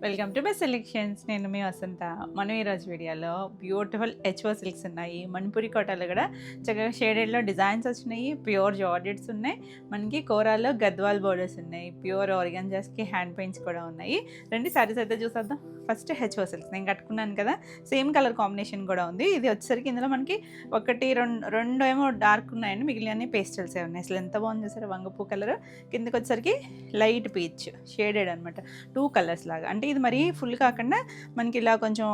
Welcome to best selections. నేను మీ వసంత. మనం ఈరోజు వీడియోలో బ్యూటిఫుల్ హెచ్ఓ సిల్క్స్ ఉన్నాయి, మణిపురి కోటాలు కూడా చక్కగా షేడెడ్లో డిజైన్స్ వచ్చినాయి, ప్యూర్ జార్జెట్స్ ఉన్నాయి, మనకి కోరాల్లో గద్వాల్ బోర్డర్స్ ఉన్నాయి, ప్యూర్ ఆర్గాన్జాస్కి హ్యాండ్ పెయింట్స్ కూడా ఉన్నాయి. రెండు సారీస్ అయితే చూసేద్దాం. ఫస్ట్ హెచ్ఓ సిల్క్స్ నేను కట్టుకున్నాను కదా, సేమ్ కలర్ కాంబినేషన్ కూడా ఉంది. ఇది వచ్చేసరికి ఇందులో మనకి ఒకటి రెండు ఏమో డార్క్ ఉన్నాయండి, మిగిలిన పేస్టల్సే ఉన్నాయి. అసలు ఎంత బాగుంది చూసారు, వంగపూ కలర్, కిందకి వచ్చేసరికి లైట్ పీచ్ షేడెడ్ అనమాట, 2 కలర్స్ లాగా. అంటే ఇది మరీ ఫుల్ కాకుండా మనకి ఇలా కొంచెం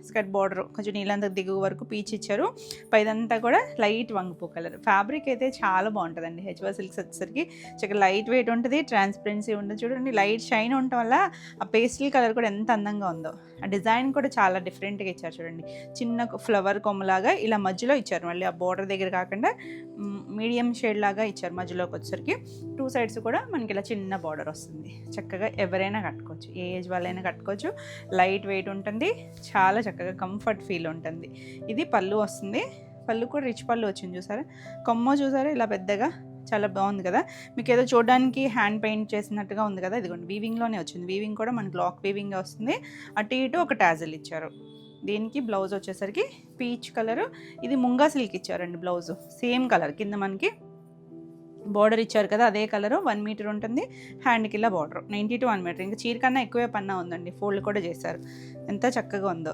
స్కర్ట్ బార్డర్ కొంచెం నీళ్ళంత దిగువ వరకు పీచ్ ఇచ్చారు, పైదంతా కూడా లైట్ వంగపూ కలర్. ఫ్యాబ్రిక్ అయితే చాలా బాగుంటుందండి. హెచ్ఓ సిల్క్స్ వచ్చేసరికి చక్కగా లైట్ వెయిట్ ఉంటుంది, ట్రాన్స్పరెన్సీ ఉంటుంది. చూడండి లైట్ షైన్ ఉండటం వల్ల ఆ పేస్టల్ కలర్ కూడా ఎంత అందంగా ఉందో. ఆ డిజైన్ కూడా చాలా డిఫరెంట్గా ఇచ్చారు చూడండి, చిన్న ఫ్లవర్ కొమ్మలాగా ఇలా మధ్యలో ఇచ్చారు. మళ్ళీ ఆ బోర్డర్ దగ్గర కాకుండా మీడియం షేడ్ లాగా ఇచ్చారు మధ్యలోకి వచ్చేసరికి. 2 సైడ్స్ కూడా మనకి ఇలా చిన్న బార్డర్ వస్తుంది. చక్కగా ఎవరైనా కట్టుకోవచ్చు, ఏ ఏజ్ వాళ్ళైనా కట్టుకోవచ్చు. లైట్ వెయిట్ ఉంటుంది, చాలా చక్కగా కంఫర్ట్ ఫీల్ ఉంటుంది. ఇది పళ్ళు వస్తుంది, పళ్ళు కూడా రిచ్ పళ్ళు వచ్చింది చూసారా, కొమ్మ చూసారా ఇలా పెద్దగా, చాలా బాగుంది కదా. మీకు ఏదో చూడడానికి హ్యాండ్ పెయింట్ చేసినట్టుగా ఉంది కదా, ఇదిగోండి వీవింగ్లోనే వచ్చింది. వీవింగ్ కూడా మనకి లాక్ వీవింగ్ వస్తుంది. అటు ఇటు ఒక టాజిల్ ఇచ్చారు. దీనికి బ్లౌజ్ వచ్చేసరికి పీచ్ కలరు, ఇది ముంగా సిల్క్ ఇచ్చారండి బ్లౌజ్, సేమ్ కలర్. కింద మనకి బార్డర్ ఇచ్చారు కదా అదే కలరు, 1 మీటర్ ఉంటుంది. హ్యాండ్కి ఇలా బార్డర్ 90 to 1 మీటర్. ఇంకా చీర కన్నా ఎక్కువే పన్నా ఉందండి, ఫోల్డ్ కూడా చేశారు. ఎంత చక్కగా ఉందో,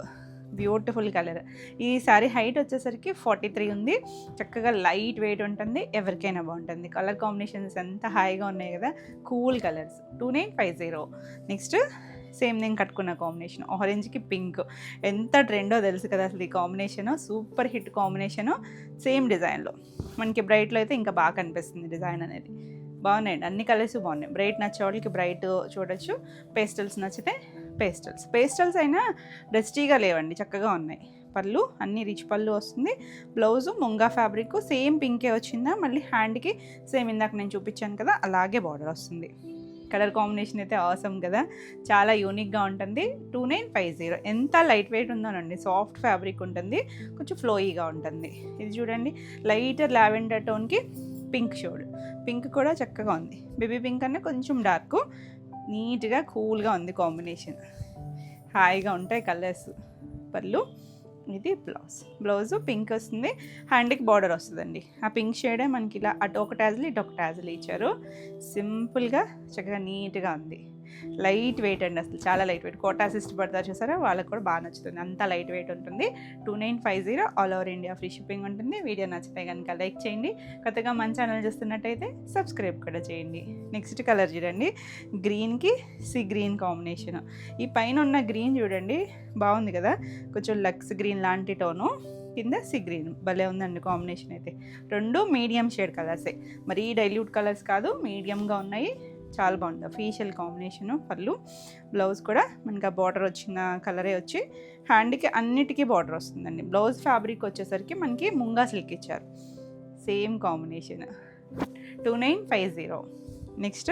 బ్యూటిఫుల్ కలర్. ఈ శారీ హైట్ వచ్చేసరికి 43 ఉంది. చక్కగా లైట్ వెయిట్ ఉంటుంది, ఎవరికైనా బాగుంటుంది. కలర్ కాంబినేషన్స్ ఎంత హాయిగా ఉన్నాయి కదా, కూల్ కలర్స్. 2950. నెక్స్ట్ సేమ్ నేను కట్టుకున్న కాంబినేషన్, ఆరెంజ్కి పింక్. ఎంత ట్రెండో తెలుసు కదా అసలు ఈ combination, super hit combination. Same డిజైన్లో మనకి బ్రైట్లో అయితే ఇంకా బాగా కనిపిస్తుంది డిజైన్ అనేది. బాగున్నాయండి, అన్ని కలర్స్ బాగున్నాయి. బ్రైట్ నచ్చే వాళ్ళకి బ్రైట్ చూడొచ్చు, పేస్టల్స్ నచ్చితే పేస్టల్స్ అయినా డస్టీగా లేవండి, చక్కగా ఉన్నాయి. పళ్ళు అన్ని రిచ్ పళ్ళు వస్తుంది. బ్లౌజు ముంగా ఫ్యాబ్రిక్ సేమ్ పింకే వచ్చిందా, మళ్ళీ హ్యాండ్కి సేమ్ ఇందాక నేను చూపించాను కదా అలాగే బార్డర్ వస్తుంది. కలర్ కాంబినేషన్ అయితే ఆసమ్ కదా, చాలా యూనిక్గా ఉంటుంది. 2950. ఎంత లైట్ వెయిట్ ఉందోనండి, సాఫ్ట్ ఫ్యాబ్రిక్ ఉంటుంది, కొంచెం ఫ్లోయీగా ఉంటుంది. ఇది చూడండి లైట్ లావెండర్ టోన్కి పింక్ షేడ్, పింక్ కూడా చక్కగా ఉంది. బేబీ పింక్ అనే కొంచెం డార్క్, నీట్గా కూల్గా ఉంది కాంబినేషన్, హాయిగా ఉంటాయి కలర్స్. పళ్ళు, ఇది బ్లౌజు పింక్ వస్తుంది, హ్యాండ్కి బార్డర్ వస్తుందండి. ఆ పింక్ షేడే మనకి ఇలా అటు ఒక టాజిల్ ఇటు ఒక టాజిల్ ఇచ్చారు. సింపుల్గా చక్కగా నీట్గా ఉంది. లైట్ వెయిట్ అండి, అసలు చాలా లైట్ వెయిట్. కోటాస్ ఇష్టపడతారు చూసారా, వాళ్ళకి కూడా బాగా నచ్చుతుంది, అంత లైట్ వెయిట్ ఉంటుంది. 2950. All over India free shipping ఉంటుంది. వీడియో నచ్చితే కనుక లైక్ చేయండి, కొత్తగా మన ఛానల్ చూస్తున్నట్టయితే సబ్స్క్రైబ్ కూడా చేయండి. నెక్స్ట్ కలర్ చూడండి, గ్రీన్కి గ్రీన్ కాంబినేషన్. ఈ పైన ఉన్న గ్రీన్ చూడండి బాగుంది కదా, కొంచెం లక్స్ గ్రీన్ లాంటి టోను, కింద గ్రీన్ భలే ఉందండి కాంబినేషన్ అయితే. 2 మీడియం షేడ్ కలర్సే, మరీ డైల్యూట్ కలర్స్ కాదు, మీడియంగా ఉన్నాయి. చాలా బాగుంది ఫీషియల్ కాంబినేషను. పళ్ళు, బ్లౌజ్ కూడా మనకి ఆ బార్డర్ వచ్చిన కలరే వచ్చి హ్యాండ్కి అన్నిటికీ బార్డర్ వస్తుందండి. బ్లౌజ్ ఫ్యాబ్రిక్ వచ్చేసరికి మనకి ముంగా సిల్క్ ఇచ్చారు, same combination. 2950. Next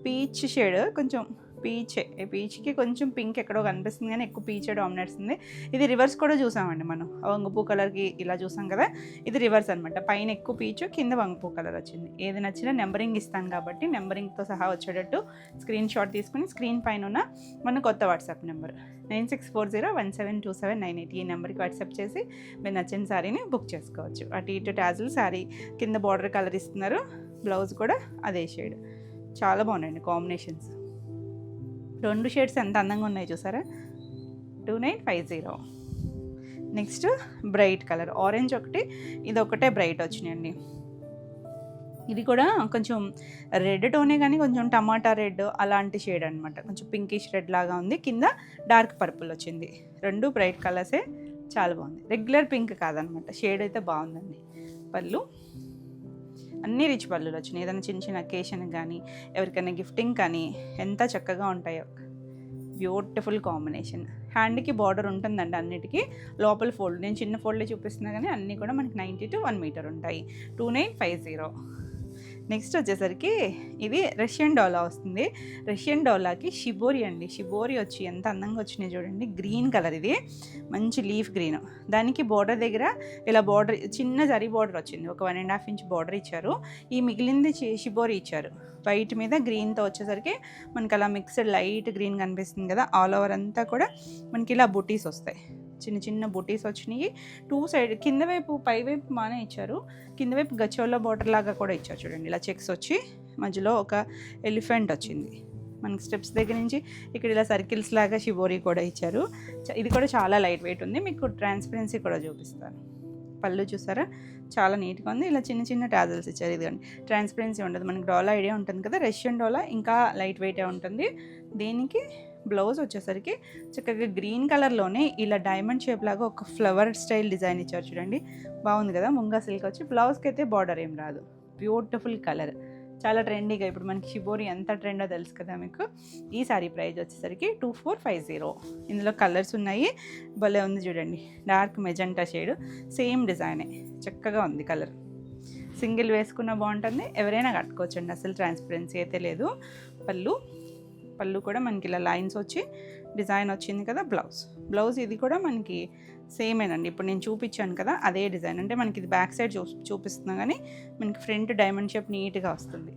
peach shade, కొంచెం పీచ్కి కొంచెం పింక్ ఎక్కడో కనిపిస్తుంది కానీ ఎక్కువ పీచే డామినేట్స్ ఉంది. ఇది రివర్స్ కూడా చూసామండి మనం, వంగపూ కలర్కి ఇలా చూసాం కదా, ఇది రివర్స్ అనమాట. పైన ఎక్కువ పీచు, కింద వంగపూ కలర్ వచ్చింది. ఏది నచ్చినా నెంబరింగ్ ఇస్తాను కాబట్టి నెంబరింగ్తో సహా వచ్చేటట్టు స్క్రీన్ షాట్ తీసుకుని స్క్రీన్ పైన ఉన్న మన కొత్త వాట్సాప్ నెంబర్ 9640172798 ఈ నెంబర్కి వాట్సాప్ చేసి మీరు నచ్చిన శారీని బుక్ చేసుకోవచ్చు. అటు ఇటు టాజిల్ శారీ కింద బార్డర్ కలర్ ఇస్తున్నారు, బ్లౌజ్ కూడా అదే షేడ్. చాలా బాగున్నాయండి కాంబినేషన్స్. 2 షేడ్స్ ఎంత అందంగా ఉన్నాయి చూసారా. 2950. నెక్స్ట్ బ్రైట్ కలర్, ఆరెంజ్ ఒకటి, ఇది ఒకటే బ్రైట్ వచ్చినాయండి. ఇది కూడా కొంచెం రెడ్ టోనే కానీ కొంచెం టమాటా రెడ్ అలాంటి షేడ్ అనమాట, కొంచెం పింకిష్ రెడ్ లాగా ఉంది. కింద డార్క్ పర్పుల్ వచ్చింది. 2 బ్రైట్ కలర్సే, చాలా బాగుంది. రెగ్యులర్ పింక్ కాదనమాట, షేడ్ అయితే బాగుందండి. పళ్ళు అన్నీ రిచ్ పళ్ళులు వచ్చినాయి. ఏదైనా చిన్న చిన్న అకేషన్ కానీ ఎవరికైనా గిఫ్టింగ్ కానీ ఎంత చక్కగా ఉంటాయో. Beautiful combination. హ్యాండ్కి బార్డర్ ఉంటుందండి అన్నిటికీ, లోపల ఫోల్డ్ నేను చిన్న ఫోల్డే చూపిస్తున్నా కానీ అన్నీ కూడా మనకి 90 to 1 మీటర్ ఉంటాయి. 2950. నెక్స్ట్ వచ్చేసరికి ఇది రష్యన్ డోలా వస్తుంది. రష్యన్ డోలాకి షిబోరి అండి. షిబోరి వచ్చి ఎంత అందంగా వచ్చినాయి చూడండి. గ్రీన్ కలర్, ఇది మంచి లీఫ్ గ్రీన్. దానికి బోర్డర్ దగ్గర ఇలా బోర్డర్ చిన్న జరీ బోర్డర్ వచ్చింది, ఒక 1.5 ఇంచ్ బోర్డర్ ఇచ్చారు. ఈ మిగిలింది షిబోరి ఇచ్చారు. వైట్ మీద గ్రీన్తో వచ్చేసరికి మనకి అలా మిక్స్డ్ లైట్ గ్రీన్ కనిపిస్తుంది కదా. ఆల్ ఓవర్ అంతా కూడా మనకి ఇలా బుటీస్ వస్తాయి, చిన్న చిన్న బుటీస్ వచ్చినాయి. 2 సైడ్ కింద వైపు పై వైపు బాగానే ఇచ్చారు, కింద వైపు గచ్చోళ్ళ బోర్డర్ లాగా కూడా ఇచ్చారు చూడండి. ఇలా చెక్స్ వచ్చి మధ్యలో ఒక ఎలిఫెంట్ వచ్చింది. మనకి స్టెప్స్ దగ్గర నుంచి ఇక్కడ ఇలా సర్కిల్స్ లాగా షిబోరి కూడా ఇచ్చారు. ఇది కూడా చాలా లైట్ వెయిట్ ఉంది. మీకు ట్రాన్స్పరెన్సీ కూడా చూపిస్తాను. పళ్ళు చూసారా, చాలా నీట్గా ఉంది. ఇలా చిన్న చిన్న టాజల్స్ ఇచ్చారు. ఇదిగోండి, ట్రాన్స్పరెన్సీ ఉండదు. మనకి డోలా ఐడియా ఉంటుంది కదా, రష్యన్ డోలా ఇంకా లైట్ వెయిటే ఉంటుంది. దీనికి బ్లౌజ్ వచ్చేసరికి చక్కగా గ్రీన్ కలర్లోనే ఇలా డైమండ్ షేప్ లాగా ఒక ఫ్లవర్ స్టైల్ డిజైన్ ఇచ్చారు చూడండి. బాగుంది కదా. ముంగా సిల్క్ వచ్చి బ్లౌజ్కి అయితే బార్డర్ ఏం రాదు. బ్యూటిఫుల్ కలర్, చాలా ట్రెండీగా. ఇప్పుడు మనకి షిబోరి ఎంత ట్రెండో తెలుసు కదా మీకు. ఈ సారీ ప్రైస్ వచ్చేసరికి 2450. ఇందులో కలర్స్ ఉన్నాయి. భలే ఉంది చూడండి, డార్క్ మెజెంటా షేడ్, సేమ్ డిజైనే, చక్కగా ఉంది కలర్. సింగిల్ వేసుకున్న బాగుంటుంది, ఎవరైనా కట్టుకోవచ్చండి, అసలు ట్రాన్స్పరెన్సీ అయితే లేదు. పళ్ళు కూడా మనకి ఇలా లైన్స్ వచ్చి డిజైన్ వచ్చింది కదా. బ్లౌజ్ ఇది కూడా మనకి సేమేనండి, ఇప్పుడు నేను చూపించాను కదా అదే డిజైన్. అంటే మనకి ఇది బ్యాక్ సైడ్ చూపిస్తున్నా కానీ మనకి ఫ్రంట్ డైమండ్ షేప్ నీట్గా వస్తుంది.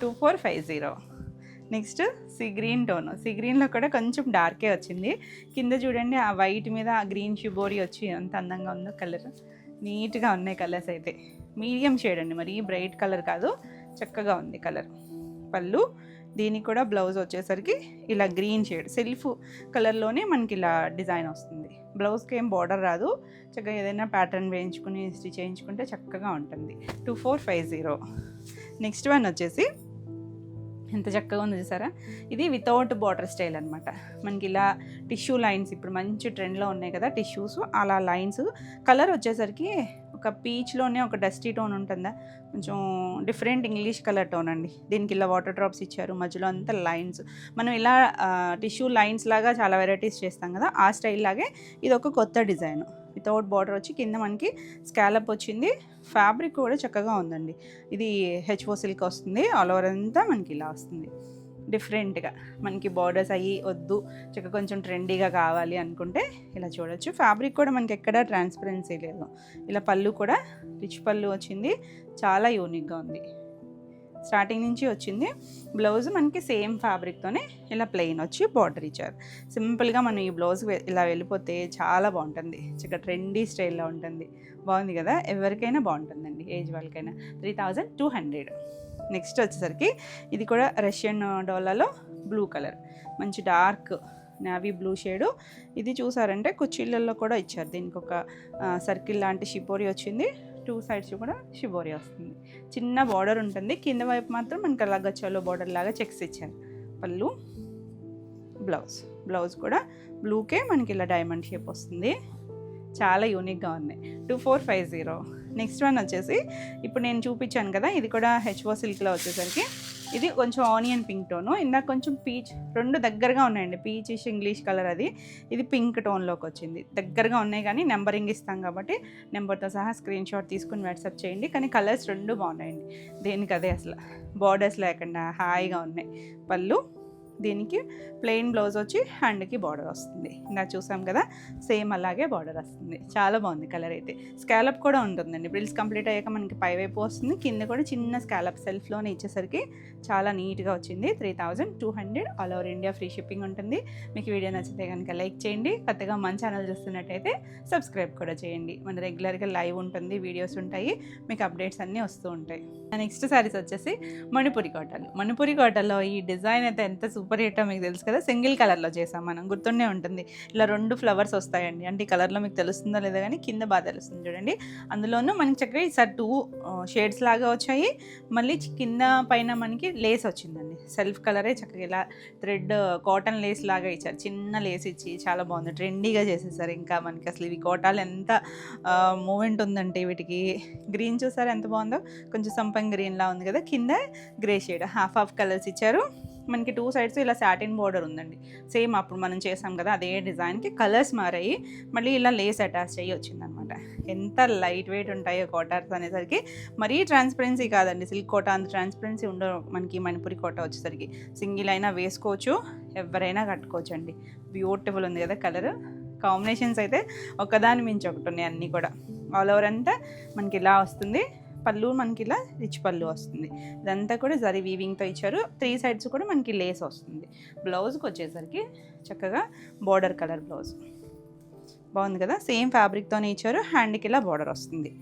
2450. Next sea green tone. Sea గ్రీన్లో కూడా కొంచెం డార్కే వచ్చింది. కింద చూడండి ఆ వైట్ మీద ఆ గ్రీన్ షిబోరి వచ్చి ఎంత అందంగా ఉందో. కలర్ నీట్గా ఉన్నాయి, కలర్స్ అయితే మీడియం షేడ్ అండి, మరి బ్రైట్ కలర్ కాదు, చక్కగా ఉంది కలర్. పళ్ళు, దీనికి కూడా బ్లౌజ్ వచ్చేసరికి ఇలా గ్రీన్ షేడ్ సెల్ఫ్ కలర్లోనే మనకి ఇలా డిజైన్ వస్తుంది. బ్లౌజ్కి ఏం బార్డర్ రాదు, చక్కగా ఏదైనా ప్యాటర్న్ వేయించుకుని స్టిచ్ చేయించుకుంటే చక్కగా ఉంటుంది. 2450. నెక్స్ట్ వన్ వచ్చేసి ఎంత చక్కగా ఉంది చూసారా. ఇది వితౌట్ బార్డర్ స్టైల్ అనమాట. మనకి ఇలా టిష్యూ లైన్స్ ఇప్పుడు మంచి ట్రెండ్లో ఉన్నాయి కదా టిష్యూస్, అలా లైన్స్. కలర్ వచ్చేసరికి ఒక పీచ్లోనే ఒక డస్టీ టోన్ ఉంటుందా, కొంచెం డిఫరెంట్ ఇంగ్లీష్ కలర్ టోన్ అండి. దీనికి ఇలా వాటర్ డ్రాప్స్ ఇచ్చారు, మధ్యలో అంతా లైన్స్. మనం ఇలా టిష్యూ లైన్స్ లాగా చాలా వెరైటీస్ చేస్తాం కదా, ఆ స్టైల్ లాగే ఇది ఒక కొత్త డిజైన్. వితౌట్ బార్డర్ వచ్చి కింద మనకి స్కాలప్ వచ్చింది. ఫ్యాబ్రిక్ కూడా చక్కగా ఉందండి. ఇది హెచ్ఓ సిల్క్ వస్తుంది. ఆల్ ఓవర్ అంతా మనకి ఇలా వస్తుంది డిఫరెంట్గా. మనకి బార్డర్స్ అయ్యి వద్దు, చక్కగా కొంచెం ట్రెండీగా కావాలి అనుకుంటే ఇలా చూడొచ్చు. ఫ్యాబ్రిక్ కూడా మనకి ఎక్కడా ట్రాన్స్పరెన్సీ లేదు. ఇలా పళ్ళు కూడా రిచ్ పళ్ళు వచ్చింది, చాలా యూనిక్గా ఉంది. స్టార్టింగ్ నుంచి వచ్చింది. బ్లౌజ్ మనకి సేమ్ ఫ్యాబ్రిక్తోనే ఇలా ప్లెయిన్ వచ్చి బార్డర్ ఇచ్చారు. సింపుల్గా మనం ఈ బ్లౌజ్ ఇలా వెళ్ళిపోతే చాలా బాగుంటుంది, చక్కగా ట్రెండీ స్టైల్లో ఉంటుంది. బాగుంది కదా, ఎవరికైనా బాగుంటుందండి, ఏజ్ వాళ్ళకైనా. 3200. నెక్స్ట్ వచ్చేసరికి ఇది కూడా రష్యన్ డోలాలో బ్లూ కలర్, మంచి డార్క్ నావీ బ్లూ షేడు. ఇది చూసారంటే కుచ్చిళ్ళల్లో కూడా ఇచ్చారు. దీనికి ఒక సర్కిల్ లాంటి షిబోరి వచ్చింది. 2 సైడ్స్ కూడా షిబోరి వస్తుంది. చిన్న బార్డర్ ఉంటుంది, కింద వైపు మాత్రం మనకి అలా గచ్చలో బార్డర్ లాగా చెక్స్ ఇచ్చారు. పళ్ళు, బ్లౌజ్ కూడా బ్లూకే మనకి ఇలా డైమండ్ షేప్ వస్తుంది. చాలా యూనిక్గా ఉన్నాయి. 2450. నెక్స్ట్ వన్ వచ్చేసి ఇప్పుడు నేను చూపించాను కదా, ఇది కూడా హెచ్ఓ సిల్క్లో వచ్చేసరికి ఇది కొంచెం ఆనియన్ పింక్ టోను, ఇందాక కొంచెం పీచ్, రెండు దగ్గరగా ఉన్నాయండి. పీచిష్ ఇంగ్లీష్ కలర్ అది, ఇది పింక్ టోన్లోకి వచ్చింది. దగ్గరగా ఉన్నాయి కానీ నెంబరింగ్ ఇస్తాం కాబట్టి నెంబర్తో సహా స్క్రీన్ షాట్ తీసుకుని వాట్సాప్ చేయండి. కానీ కలర్స్ రెండు బాగున్నాయండి, దేనికి అదే అసలు బార్డర్స్ లేకుండా హాయిగా ఉన్నాయి. పళ్ళు, దీనికి ప్లెయిన్ బ్లౌజ్ వచ్చి హ్యాండ్కి బార్డర్ వస్తుంది. ఇందాక చూసాం కదా, సేమ్ అలాగే బార్డర్ వస్తుంది. చాలా బాగుంది కలర్ అయితే. స్కాలప్ కూడా ఉంటుందండి. బ్రిల్స్ కంప్లీట్ అయ్యాక మనకి పైవైపు వస్తుంది, కింద కూడా చిన్న స్కాలప్ సెల్ఫ్లోనే ఇచ్చేసరికి చాలా నీట్గా వచ్చింది. 3200. All over India free shipping ఉంటుంది. మీకు వీడియో నచ్చితే కనుక లైక్ చేయండి. కొత్తగా మన ఛానల్ చూస్తున్నట్టయితే సబ్స్క్రైబ్ కూడా చేయండి. మన రెగ్యులర్గా లైవ్ ఉంటుంది, వీడియోస్ ఉంటాయి, మీకు అప్డేట్స్ అన్నీ వస్తూ ఉంటాయి. నెక్స్ట్ సారీస్ వచ్చేసి మణిపురి కాటన్. మణిపురి కాటన్లో ఈ డిజైన్ అయితే ఎంత సూపర్ హిట్టో మీకు తెలుసు కదా. సింగిల్ కలర్లో చేసాం మనం, గుర్తుండే ఉంటుంది. ఇలా 2 ఫ్లవర్స్ వస్తాయండి. అంటే ఈ కలర్లో మీకు తెలుస్తుందో లేదో కానీ కింద బాగా తెలుస్తుంది చూడండి. అందులోనూ మనకి చక్కగా ఈసారి 2 షేడ్స్ లాగా వచ్చాయి. మళ్ళీ కింద పైన మనకి లేస్ వచ్చిందండి. సెల్ఫ్ కలరే చక్కగా ఇలా థ్రెడ్ కాటన్ లేస్ లాగా ఇచ్చారు. చిన్న లేస్ ఇచ్చి చాలా బాగుంది, ట్రెండీగా చేసేసారు. ఇంకా మనకి అసలు ఇవి కోటాలు ఎంత మూమెంట్ ఉందంటే వీటికి. గ్రీన్ చూసారు ఎంత బాగుందో, కొంచెం సంపంగి గ్రీన్లా ఉంది కదా. కింద గ్రే షేడ్ హాఫ్ కలర్స్ ఇచ్చారు. మనకి 2 సైడ్స్ ఇలా సాటిన్ బోర్డర్ ఉందండి. సేమ్ అప్పుడు మనం చేసాం కదా అదే డిజైన్కి కలర్స్ మారాయి, మళ్ళీ ఇలా లేస్ అటాచ్ అయ్యి వచ్చిందనమాట. ఎంత లైట్ వెయిట్ ఉంటాయో కోటాస్ అనేసరికి. మరీ ట్రాన్స్పరెన్సీ కాదండి, సిల్క్ కోట అంత ట్రాన్స్పరెన్సీ ఉండవు మనకి. మణిపురి కోట వచ్చేసరికి సింగిల్ అయినా వేసుకోవచ్చు, ఎవరైనా కట్టుకోవచ్చు అండి. బ్యూటిఫుల్ ఉంది కదా కలర్ కాంబినేషన్స్ అయితే ఒకదాని మించి ఒకటి ఉన్నాయి అన్నీ కూడా. ఆల్ ఓవర్ అంతా మనకి ఇలా వస్తుంది, పళ్ళు మనకి ఇలా రిచ్ పళ్ళు వస్తుంది. ఇదంతా కూడా జరీ వీవింగ్తో ఇచ్చారు. 3 సైడ్స్ కూడా మనకి లేస్ వస్తుంది. బ్లౌజ్కి వచ్చేసరికి చక్కగా బోర్డర్ కలర్ బ్లౌజ్ బాగుంది కదా, సేమ్ ఫ్యాబ్రిక్తోనే ఇచ్చారు. హ్యాండ్కి ఇలా బోర్డర్ వస్తుంది.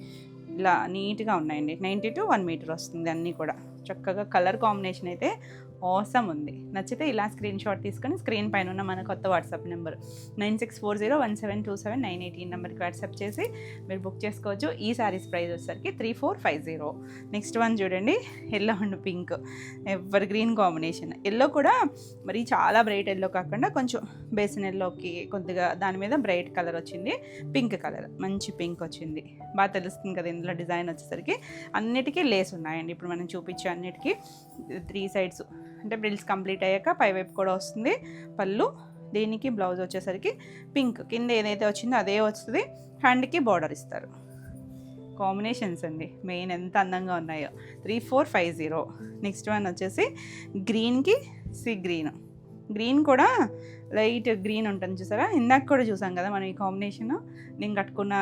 ఇలా నీట్గా ఉన్నాయండి. 90 to 1 మీటర్ వస్తుంది అన్నీ కూడా. చక్కగా కలర్ కాంబినేషన్ అయితే ఆసమ్ ఉంది. నచ్చితే ఇలా స్క్రీన్ షాట్ తీసుకొని స్క్రీన్ పైన ఉన్న మన కొత్త వాట్సాప్ నెంబర్ 9640172798 ఈ నెంబర్కి వాట్సాప్ చేసి మీరు బుక్ చేసుకోవచ్చు. ఈ శారీస్ ప్రైస్ వచ్చేసరికి 3450. నెక్స్ట్ వన్ చూడండి, yellow and pink ever green combination. Yellow కూడా మరి చాలా బ్రైట్ ఎల్లో కాకుండా కొంచెం బేసిన్ ఎల్లోకి కొద్దిగా దాని మీద బ్రైట్ కలర్ వచ్చింది. పింక్ కలర్ మంచి పింక్ వచ్చింది, బాగా తెలుస్తుంది కదా. ఇందులో డిజైన్ వచ్చేసరికి అన్నిటికీ లేస్ ఉన్నాయండి. ఇప్పుడు మనం చూపించే అన్నిటికీ 3 సైడ్స్ అంటే బ్రిల్స్ కంప్లీట్ అయ్యాక పైవైపు కూడా వస్తుంది పళ్ళు. దీనికి బ్లౌజ్ వచ్చేసరికి పింక్ కింద ఏదైతే వచ్చిందో అదే వస్తుంది. హ్యాండ్కి బార్డర్ ఇస్తారు. కాంబినేషన్స్ అండి మెయిన్ ఎంత అందంగా ఉన్నాయో. 3450. నెక్స్ట్ వన్ వచ్చేసి గ్రీన్కి గ్రీన్ కూడా లైట్ గ్రీన్ ఉంటుంది చూసారా, ఇందాక కూడా చూసాం కదా మనం ఈ కాంబినేషన్. నేను కట్టుకున్న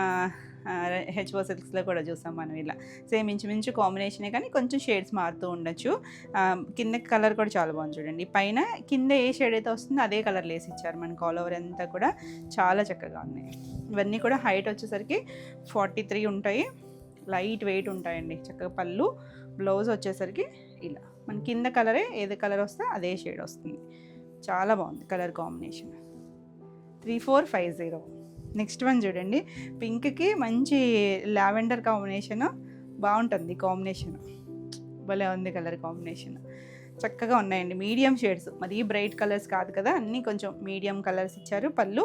హెచ్ఓ సిల్క్స్లో కూడా చూసాం మనం. ఇలా సేమ్ ఇంచుమించు కాంబినేషనే కానీ కొంచెం షేడ్స్ మారుతూ ఉండొచ్చు. కింద కలర్ కూడా చాలా బాగుంది చూడండి. పైన కింద ఏ షేడ్ అయితే వస్తుందో అదే కలర్ లేసి ఇచ్చారు మనకు. ఆల్ ఓవర్ అంతా కూడా చాలా చక్కగా ఉన్నాయి. ఇవన్నీ కూడా హైట్ వచ్చేసరికి 43 ఉంటాయి. లైట్ వెయిట్ ఉంటాయండి. చక్కగా పళ్ళు బ్లౌజ్ వచ్చేసరికి ఇలా మన కింద కలరే ఏది కలర్ వస్తే అదే షేడ్ వస్తుంది. చాలా బాగుంది కలర్ కాంబినేషన్. 3450. నెక్స్ట్ వన్ చూడండి, పింక్కి మంచి లావెండర్ కాంబినేషన్ బాగుంటుంది. కాంబినేషన్ భలే ఉంది కలర్ కాంబినేషన్. చక్కగా ఉన్నాయండి మీడియం షేడ్స్, మరీ బ్రైట్ కలర్స్ కాదు కదా, అన్నీ కొంచెం మీడియం కలర్స్ ఇచ్చారు. పళ్ళు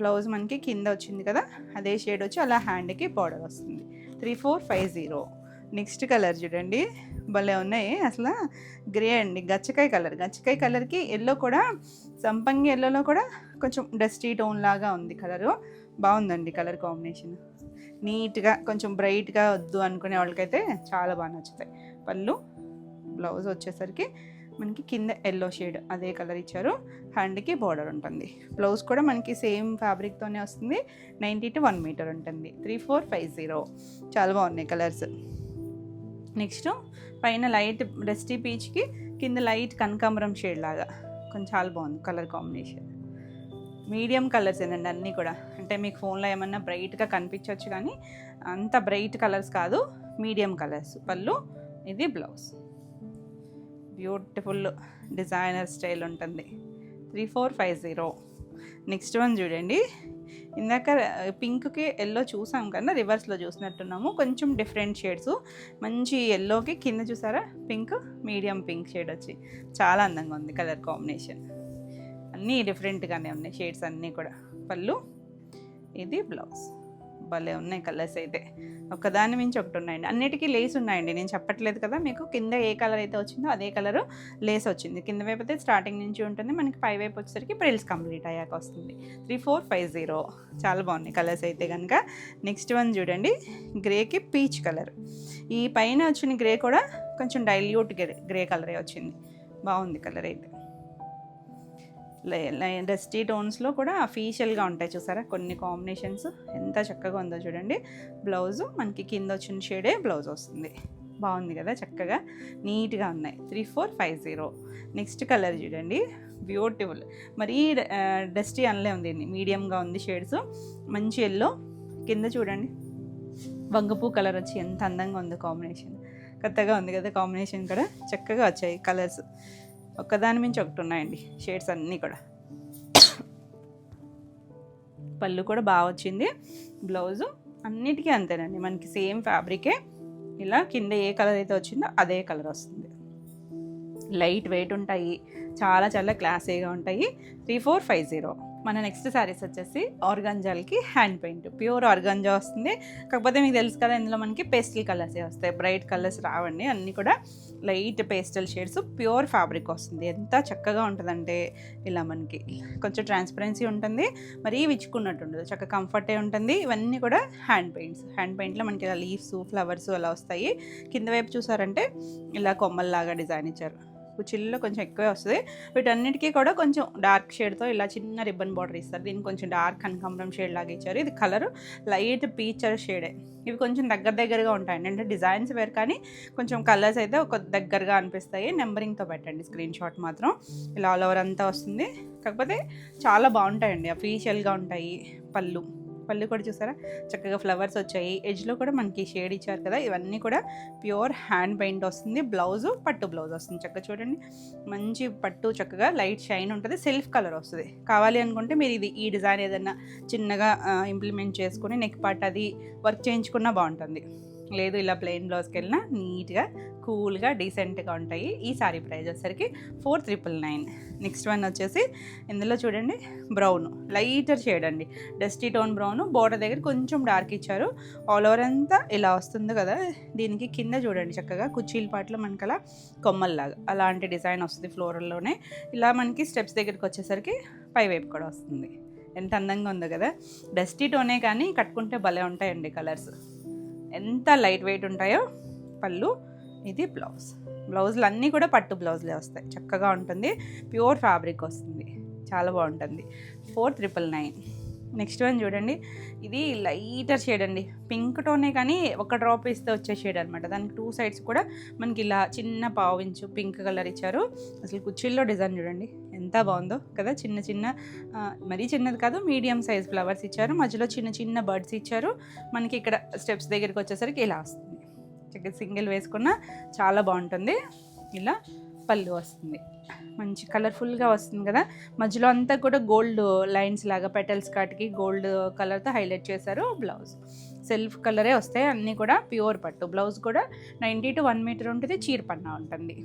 బ్లౌజ్ మనకి కింద వచ్చింది కదా అదే షేడ్ వచ్చి అలా హ్యాండ్కి బార్డర్ వస్తుంది. 3450. నెక్స్ట్ కలర్ చూడండి, భలే ఉన్నాయి అసలు. గ్రే అండి, గచ్చకాయ కలర్కి ఎల్లో కూడా సంపంగి ఎల్లోలో కూడా కొంచెం డస్టీ టోన్ లాగా ఉంది కలరు. బాగుందండి కలర్ కాంబినేషన్. నీట్గా కొంచెం బ్రైట్గా వద్దు అనుకునే వాళ్ళకైతే చాలా బాగా నచ్చుతాయి. పళ్ళు బ్లౌజ్ వచ్చేసరికి మనకి కింద ఎల్లో షేడ్ అదే కలర్ ఇచ్చారు. హ్యాండ్కి బార్డర్ ఉంటుంది. బ్లౌజ్ కూడా మనకి సేమ్ ఫ్యాబ్రిక్తోనే వస్తుంది. 90 to 1 మీటర్ ఉంటుంది. 3450. చాలా బాగున్నాయి కలర్స్. నెక్స్ట్ పైన లైట్ డస్టీ పీచ్కి కింద లైట్ కనకాంబరం షేడ్ లాగా కొంచెం చాలా బాగుంది కలర్ కాంబినేషన్. మీడియం కలర్స్ ఏనండి అన్నీ కూడా. అంటే మీకు ఫోన్లో ఏమన్నా బ్రైట్గా కనిపించవచ్చు కానీ అంత బ్రైట్ కలర్స్ కాదు, మీడియం కలర్స్. పళ్ళు ఇది బ్లౌజ్. బ్యూటిఫుల్ డిజైనర్ స్టైల్ ఉంటుంది. 3450. నెక్స్ట్ వన్ చూడండి, ఇందాక పింక్కి ఎల్లో చూసాం కన్నా రివర్స్లో చూసినట్టున్నాము. కొంచెం డిఫరెంట్ షేడ్స్. మంచి ఎల్లోకి కింద చూసారా పింక్, మీడియం పింక్ షేడ్ వచ్చి చాలా అందంగా ఉంది కలర్ కాంబినేషన్. అన్నీ డిఫరెంట్గానే ఉన్నాయి షేడ్స్ అన్నీ కూడా. పళ్ళు ఇది బ్లౌజ్. భలే ఉన్నాయి కలర్స్ అయితే, ఒకదాని మించి ఒకటి ఉన్నాయండి. అన్నిటికీ లేస్ ఉన్నాయండి, నేను చెప్పట్లేదు కదా మీకు. కింద ఏ కలర్ అయితే వచ్చిందో అదే కలరు లేస్ వచ్చింది. కింద వైపు అయితే స్టార్టింగ్ నుంచి ఉంటుంది, మనకి పై వైపు వచ్చేసరికి ప్రిల్స్ కంప్లీట్ అయ్యాక వస్తుంది. 3450. చాలా బాగున్నాయి కలర్స్ అయితే కనుక. నెక్స్ట్ వన్ చూడండి, గ్రేకి పీచ్ కలర్. ఈ పైన వచ్చిన గ్రే కూడా కొంచెం డైల్యూట్ గ్రే కలరే వచ్చింది. బాగుంది కలర్ అయితే. డస్టీ టోన్స్లో కూడా అఫీషియల్గా ఉంటాయి చూసారా కొన్ని కాంబినేషన్స్. ఎంత చక్కగా ఉందో చూడండి. బ్లౌజు మనకి కింద వచ్చిన షేడే బ్లౌజ్ వస్తుంది. బాగుంది కదా, చక్కగా నీట్గా ఉన్నాయి. 3450. నెక్స్ట్ కలర్ చూడండి, బ్యూటిఫుల్. మరీ డస్టీ అనలే ఉంది, మీడియంగా ఉంది షేడ్స్. మంచి ఎల్లో కింద చూడండి, వంగపూ కలర్ వచ్చి ఎంత అందంగా ఉందో కాంబినేషన్. కొత్తగా ఉంది కదా కాంబినేషన్ కూడా. చక్కగా వచ్చాయి కలర్స్, ఒక్కదాని మించి ఒకటి ఉన్నాయండి షేడ్స్ అన్నీ కూడా. పళ్ళు కూడా బాగా వచ్చింది. బ్లౌజు అన్నిటికీ అంతేనండి, మనకి సేమ్ ఫ్యాబ్రికే. ఇలా కింద ఏ కలర్ అయితే వచ్చిందో అదే కలర్ వస్తుంది. లైట్ వెయిట్ ఉంటాయి, చాలా చాలా క్లాసీగా ఉంటాయి. 3450. మన నెక్స్ట్ శారీస్ వచ్చేసి ఆర్గాంజాలకి హ్యాండ్ పెయింట్, ప్యూర్ ఆర్గాంజా వస్తుంది. కాకపోతే మీకు తెలుసు కదా, ఇందులో మనకి పేస్టల్ కలర్సే వస్తాయి, బ్రైట్ కలర్స్ రావండి. అన్నీ కూడా light pastel shades, pure fabric వస్తుంది. ఎంత చక్కగా ఉంటుందంటే ఇలా మనకి కొంచెం ట్రాన్స్పరెన్సీ ఉంటుంది, మరీ విచ్చుకున్నట్టు ఉండదు, చక్కగా కంఫర్టే ఉంటుంది. ఇవన్నీ కూడా హ్యాండ్ పెయింట్స్. హ్యాండ్ పెయింట్లో మనకి ఇలా లీవ్స్, ఫ్లవర్స్ అలా వస్తాయి. కింద వైపు చూసారంటే ఇలా కొమ్మల్లాగా డిజైన్ ఇచ్చారు. కుచ్చిల్లో కొంచెం ఎక్కువే వస్తుంది. వీటన్నిటికీ కూడా కొంచెం డార్క్ షేడ్తో ఇలా చిన్న రిబ్బన్ బార్డర్ ఇస్తారు. దీనికి కొంచెం డార్క్ కనకాంబరం షేడ్ లాగా ఇచ్చారు. ఇది కలర్ లైట్ పీచర్ షేడే. ఇవి కొంచెం దగ్గరగా ఉంటాయండి, అంటే డిజైన్స్ వేరు కానీ కొంచెం కలర్స్ అయితే ఒక దగ్గరగా అనిపిస్తాయి. నెంబరింగ్తో పెట్టండి స్క్రీన్ షాట్ మాత్రం. ఇలా ఆల్ ఓవర్ అంతా వస్తుంది. కాకపోతే చాలా బాగుంటాయండి, అఫీషియల్గా ఉంటాయి. పళ్ళు కూడా చూసారా, చక్కగా ఫ్లవర్స్ వచ్చాయి. ఎడ్జ్లో కూడా మనకి షేడ్ ఇచ్చారు కదా. ఇవన్నీ కూడా ప్యూర్ హ్యాండ్ పెయింట్ వస్తుంది. బ్లౌజు పట్టు బ్లౌజ్ వస్తుంది. చక్కగా చూడండి, మంచి పట్టు, చక్కగా లైట్ షైన్ ఉంటుంది. సెల్ఫ్ కలర్ వస్తుంది. కావాలి అనుకుంటే మీరు ఈ డిజైన్ ఏదైనా చిన్నగా ఇంప్లిమెంట్ చేసుకుని నెక్ పార్ట్ అది వర్క్ చేయించుకున్నా బాగుంటుంది. లేదు ఇలా ప్లెయిన్ బ్లౌజ్కి వెళ్ళినా నీట్గా కూల్గా డీసెంట్గా ఉంటాయి. ఈ సారీ ప్రైస్ వచ్చేసరికి 4999. నెక్స్ట్ వన్ వచ్చేసి ఇందులో చూడండి, బ్రౌన్ లైటర్ షేడ్ అండి, డస్టీ టోన్ బ్రౌన్. బోర్డర్ దగ్గర కొంచెం డార్క్ ఇచ్చారు. ఆల్ ఓవర్ అంతా ఇలా వస్తుంది కదా. దీనికి కింద చూడండి చక్కగా కుచ్చీల పాటలో మనకి అలా కొమ్మల్లాగా అలాంటి డిజైన్ వస్తుంది ఫ్లోరల్లోనే. ఇలా మనకి స్టెప్స్ దగ్గరికి వచ్చేసరికి పై వైపు కూడా వస్తుంది. ఎంత అందంగా ఉందో కదా. డస్టీ టోనే కానీ కట్టుకుంటే భలే ఉంటాయండి కలర్స్, ఎంత లైట్ వెయిట్ ఉంటాయో. పళ్ళు, ఇది బ్లౌజులు అన్నీ కూడా పట్టు బ్లౌజులే వస్తాయి. చక్కగా ఉంటుంది, ప్యూర్ ఫ్యాబ్రిక్ వస్తుంది, చాలా బాగుంటుంది. 4999. నెక్స్ట్ వన్ చూడండి, ఇది లైటర్ షేడ్ అండి, పింక్ టోనే కానీ ఒక డ్రాప్ ఇస్తే వచ్చే షేడ్ అనమాట. దానికి 2 సైడ్స్ కూడా మనకి ఇలా చిన్న పావించు పింక్ కలర్ ఇచ్చారు. అసలు కుచ్చిల్లో డిజైన్ చూడండి ఎంత బాగుందో కదా. చిన్న మరీ చిన్నది కాదు, మీడియం సైజ్ ఫ్లవర్స్ ఇచ్చారు. మధ్యలో చిన్న బర్డ్స్ ఇచ్చారు. మనకి ఇక్కడ స్టెప్స్ దగ్గరికి వచ్చేసరికి ఇలా వస్తుంది. చక్కగా సింగిల్ వేసుకున్నా చాలా బాగుంటుంది. ఇలా పళ్ళు వస్తుంది, మంచి కలర్ఫుల్గా వస్తుంది కదా. మధ్యలో అంతా కూడా గోల్డ్ లైన్స్ లాగా పెటల్స్ కాటికి గోల్డ్ కలర్తో హైలైట్ చేశారు. బ్లౌజ్ సెల్ఫ్ కలరే వస్తాయి, అన్నీ కూడా ప్యూర్ పట్టు. బ్లౌజ్ కూడా 90 to 1 మీటర్ ఉంటుంది. చీర పన్నా ఉంటుంది.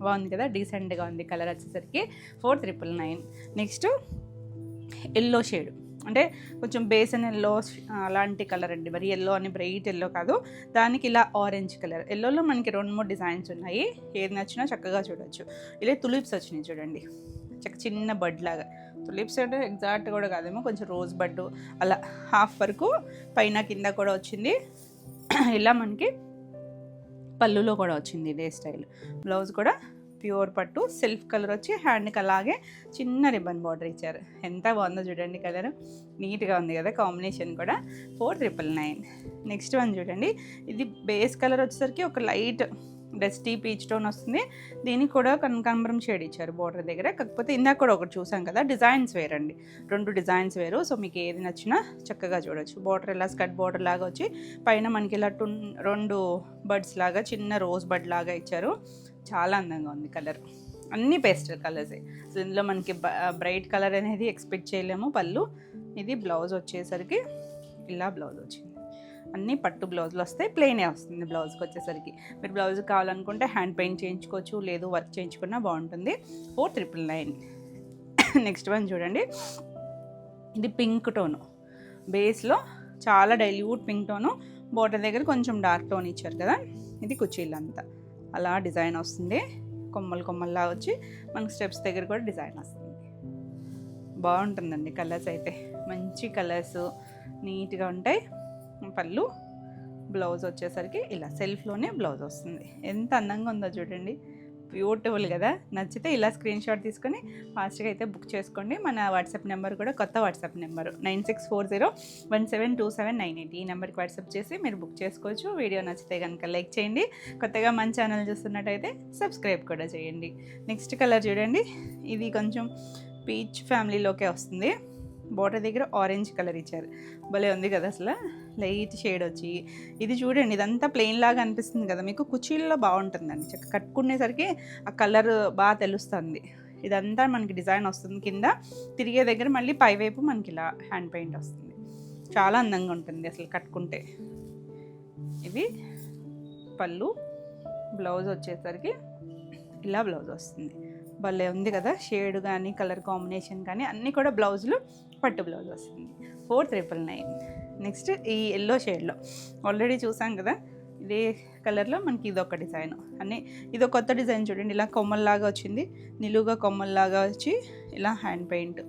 బాగుంది కదా, డీసెంట్గా ఉంది. కలర్ వచ్చేసరికి 4999. నెక్స్ట్ ఎల్లో షేడ్, అంటే కొంచెం బేసన్ ఎల్లో అలాంటి కలర్ అండి. మరి ఎల్లో అని బ్రైట్ ఎల్లో కాదు, దానికి ఇలా ఆరెంజ్ కలర్. ఎల్లోలో మనకి 2-3 డిజైన్స్ ఉన్నాయి. ఏది నచ్చినా చక్కగా చూడొచ్చు. ఇలా తులిప్స్ వచ్చినాయి చూడండి, చిన్న బడ్ లాగా. తులిప్స్ అంటే ఎగ్జాక్ట్ కూడా కాదేమో, కొంచెం రోజ్ బడ్ అలా హాఫ్ వరకు పైన కింద కూడా వచ్చింది. ఇలా మనకి పళ్ళులో కూడా వచ్చింది ఇదే స్టైల్. బ్లౌజ్ కూడా ప్యూర్ పట్టు, సెల్ఫ్ కలర్ వచ్చి హ్యాండ్కి అలాగే చిన్న రిబ్బన్ బార్డర్ ఇచ్చారు. ఎంత బాగుందో చూడండి, కలర్ నీట్గా ఉంది కదా. కాంబినేషన్ కూడా 4999. నెక్స్ట్ వన్ చూడండి, ఇది బేస్ కలర్ వచ్చేసరికి ఒక లైట్ డస్టీ పీచ్ టోన్ వస్తుంది. దీనికి కూడా కనకాంబరం షేడ్ ఇచ్చారు బోర్డర్ దగ్గర. కాకపోతే ఇందాక కూడా ఒకటి చూసాం కదా, డిజైన్స్ వేరండి, 2 డిజైన్స్ వేరు. సో మీకు ఏది నచ్చినా చక్కగా చూడొచ్చు. బోర్డర్ ఇలా స్కర్ట్ బోర్డర్ లాగా వచ్చి పైన మనకి ఇలా 2 బర్డ్స్ లాగా చిన్న రోజ్ బడ్ లాగా ఇచ్చారు. చాలా అందంగా ఉంది కలర్. అన్నీ పేస్టల్ కలర్సే. అసలు ఇందులో మనకి బ్రైట్ కలర్ అనేది ఎక్స్పెక్ట్ చేయలేము. పళ్ళు, ఇది బ్లౌజ్ వచ్చేసరికి ఇలా బ్లౌజ్ వచ్చింది. అన్నీ పట్టు బ్లౌజులు వస్తాయి, ప్లెయినే వస్తుంది బ్లౌజ్కి వచ్చేసరికి. మీరు బ్లౌజ్ కావాలనుకుంటే హ్యాండ్ పెయింట్ చేయించుకోవచ్చు, లేదు వర్క్ చేయించుకున్నా బాగుంటుంది. 4999. నెక్స్ట్ వన్ చూడండి, ఇది పింక్ టోను, బేస్లో చాలా డైల్యూట్ పింక్ టోను. బోర్డర్ దగ్గర కొంచెం డార్క్ టోన్ ఇచ్చారు కదా. ఇది కుచ్చీలంతా అలా డిజైన్ వస్తుంది. కొమ్మల్లా వచ్చి మనకు స్టెప్స్ దగ్గర కూడా డిజైన్ వస్తుంది. బాగుంటుందండి కలర్స్ అయితే, మంచి కలర్స్ నీట్గా ఉంటాయి. పళ్ళు, బ్లౌజ్ వచ్చేసరికి ఇలా సెల్ఫ్లోనే బ్లౌజ్ వస్తుంది. ఎంత అందంగా ఉందో చూడండి, బ్యూటిఫుల్ కదా. నచ్చితే ఇలా స్క్రీన్ షాట్ తీసుకొని ఫాస్ట్గా అయితే బుక్ చేసుకోండి. మన వాట్సాప్ నెంబర్ కూడా కొత్త వాట్సాప్ నెంబరు 9640172798. ఈ నెంబర్కి వాట్సాప్ చేసి మీరు బుక్ చేసుకోవచ్చు. వీడియో నచ్చితే కనుక లైక్ చేయండి. కొత్తగా మన ఛానల్ చూస్తున్నట్టయితే సబ్స్క్రైబ్ కూడా చేయండి. నెక్స్ట్ కలర్ చూడండి, ఇది కొంచెం పీచ్ ఫ్యామిలీలోకే వస్తుంది. బోర్డర్ దగ్గర ఆరెంజ్ కలర్ ఇచ్చారు, భలే ఉంది కదా. అసలు లైట్ షేడ్ వచ్చి ఇది చూడండి, ఇదంతా ప్లెయిన్ లాగా అనిపిస్తుంది కదా మీకు. కుచ్చీల్లో బాగుంటుందండి, చక్కగా కట్టుకునేసరికి ఆ కలర్ బాగా తెలుస్తుంది. ఇదంతా మనకి డిజైన్ వస్తుంది. కింద తిరిగే దగ్గర మళ్ళీ పైవైపు మనకి ఇలా హ్యాండ్ పెయింట్ వస్తుంది. చాలా అందంగా ఉంటుంది అసలు కట్టుకుంటే. ఇది పళ్ళు, బ్లౌజ్ వచ్చేసరికి ఇలా బ్లౌజ్ వస్తుంది. భలే ఉంది కదా, షేడ్ కానీ కలర్ కాంబినేషన్ కానీ అన్నీ కూడా బ్లౌజులు పట్టు బ్లౌజ్ వస్తుంది. 4,999. నెక్స్ట్ ఈ ఎల్లో షేడ్లో ఆల్రెడీ చూసాం కదా, ఇదే కలర్లో మనకి ఇదొక డిజైన్. అన్నీ ఇదో కొత్త డిజైన్ చూడండి, ఇలా కొమ్మల్లాగా వచ్చింది, నిలువుగా కొమ్మల్లాగా వచ్చి ఇలా హ్యాండ్ పెయింట్.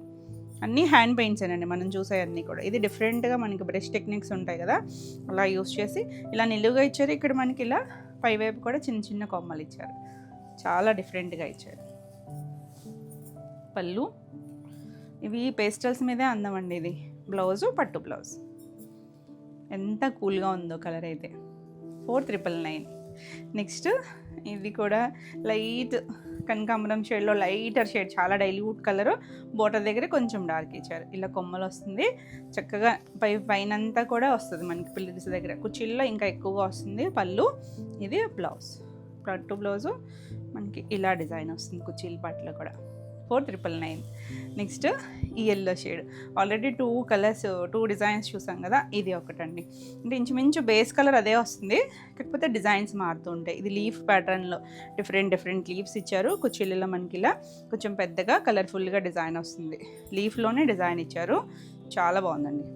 అన్నీ హ్యాండ్ పెయింట్సేనండి మనం చూసాయన్నీ కూడా. ఇది డిఫరెంట్గా మనకి బ్రష్ టెక్నిక్స్ ఉంటాయి కదా, అలా యూస్ చేసి ఇలా నిలువుగా ఇచ్చారు. ఇక్కడ మనకి ఇలా పైవైపు కూడా చిన్న చిన్న కొమ్మలు ఇచ్చారు, చాలా డిఫరెంట్గా ఇచ్చారు. పళ్ళు ఇవి పేస్టల్స్ మీదే అందమండి. ఇది బ్లౌజు పట్టు బ్లౌజ్. ఎంత కూల్గా ఉందో కలర్ అయితే. 4,999. నెక్స్ట్ ఇది కూడా లైట్ కనకాంబరం షేడ్లో లైటర్ షేడ్, చాలా డైల్యూట్ కలరు. బోర్డర్ దగ్గర కొంచెం డార్క్ ఇచ్చారు, ఇలా కొమ్మలు వస్తుంది చక్కగా. పైనంతా కూడా వస్తుంది మనకి పిల్లర్స్ దగ్గర, కుర్చీల్లో ఇంకా ఎక్కువగా వస్తుంది. పళ్ళు ఇది బ్లౌజ్, పట్టు బ్లౌజు మనకి ఇలా డిజైన్ వస్తుంది కుర్చీల పట్ల కూడా. 4,999. నెక్స్ట్ ఈ yellow shade, already 2 colours 2 designs చూసాం కదా, ఇది ఒకటండి. అంటే ఇంచుమించు బేస్ కలర్ అదే వస్తుంది, కాకపోతే డిజైన్స్ మారుతూ ఉంటాయి. ఇది లీఫ్ ప్యాటర్న్లో డిఫరెంట్ లీవ్స్ ఇచ్చారు. కుర్చీలలో మనకి ఇలా కొంచెం పెద్దగా కలర్ఫుల్గా డిజైన్ వస్తుంది. లీఫ్లోనే డిజైన్ ఇచ్చారు, చాలా బాగుందండి.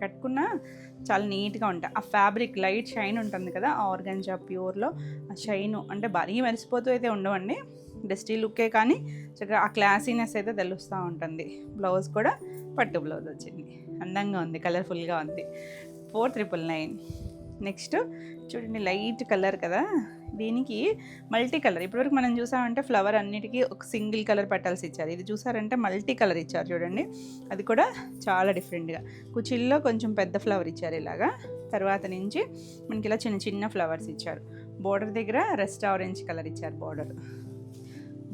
కట్టుకున్న చాలా నీట్గా ఉంటాయి. ఆ ఫ్యాబ్రిక్ లైట్ షైన్ ఉంటుంది కదా, ఆర్గంజా ప్యూర్లో ఆ షైను అంటే భారీ మెరిసిపోతూ అయితే ఉండవండి, డస్టీ లుక్కే కానీ చక్కగా ఆ క్లాసీనెస్ అయితే తెలుస్తూ ఉంటుంది. బ్లౌజ్ కూడా పట్టు బ్లౌజ్ వచ్చింది, అందంగా ఉంది, కలర్ఫుల్గా ఉంది. 4,999. నెక్స్ట్ చూడండి, లైట్ కలర్ కదా, దీనికి మల్టీ కలర్. ఇప్పటివరకు మనం చూసామంటే ఫ్లవర్ అన్నిటికీ ఒక సింగిల్ కలర్ పెట్టాల్సి ఇచ్చారు. ఇది చూసారంటే మల్టీ కలర్ ఇచ్చారు చూడండి, అది కూడా చాలా డిఫరెంట్గా. కుచిల్లో కొంచెం పెద్ద ఫ్లవర్ ఇచ్చారు ఇలాగా, తర్వాత నుంచి మనకి ఇలా చిన్న చిన్న ఫ్లవర్స్ ఇచ్చారు. బోర్డర్ దగ్గర రెస్ట్ ఆరెంజ్ కలర్ ఇచ్చారు.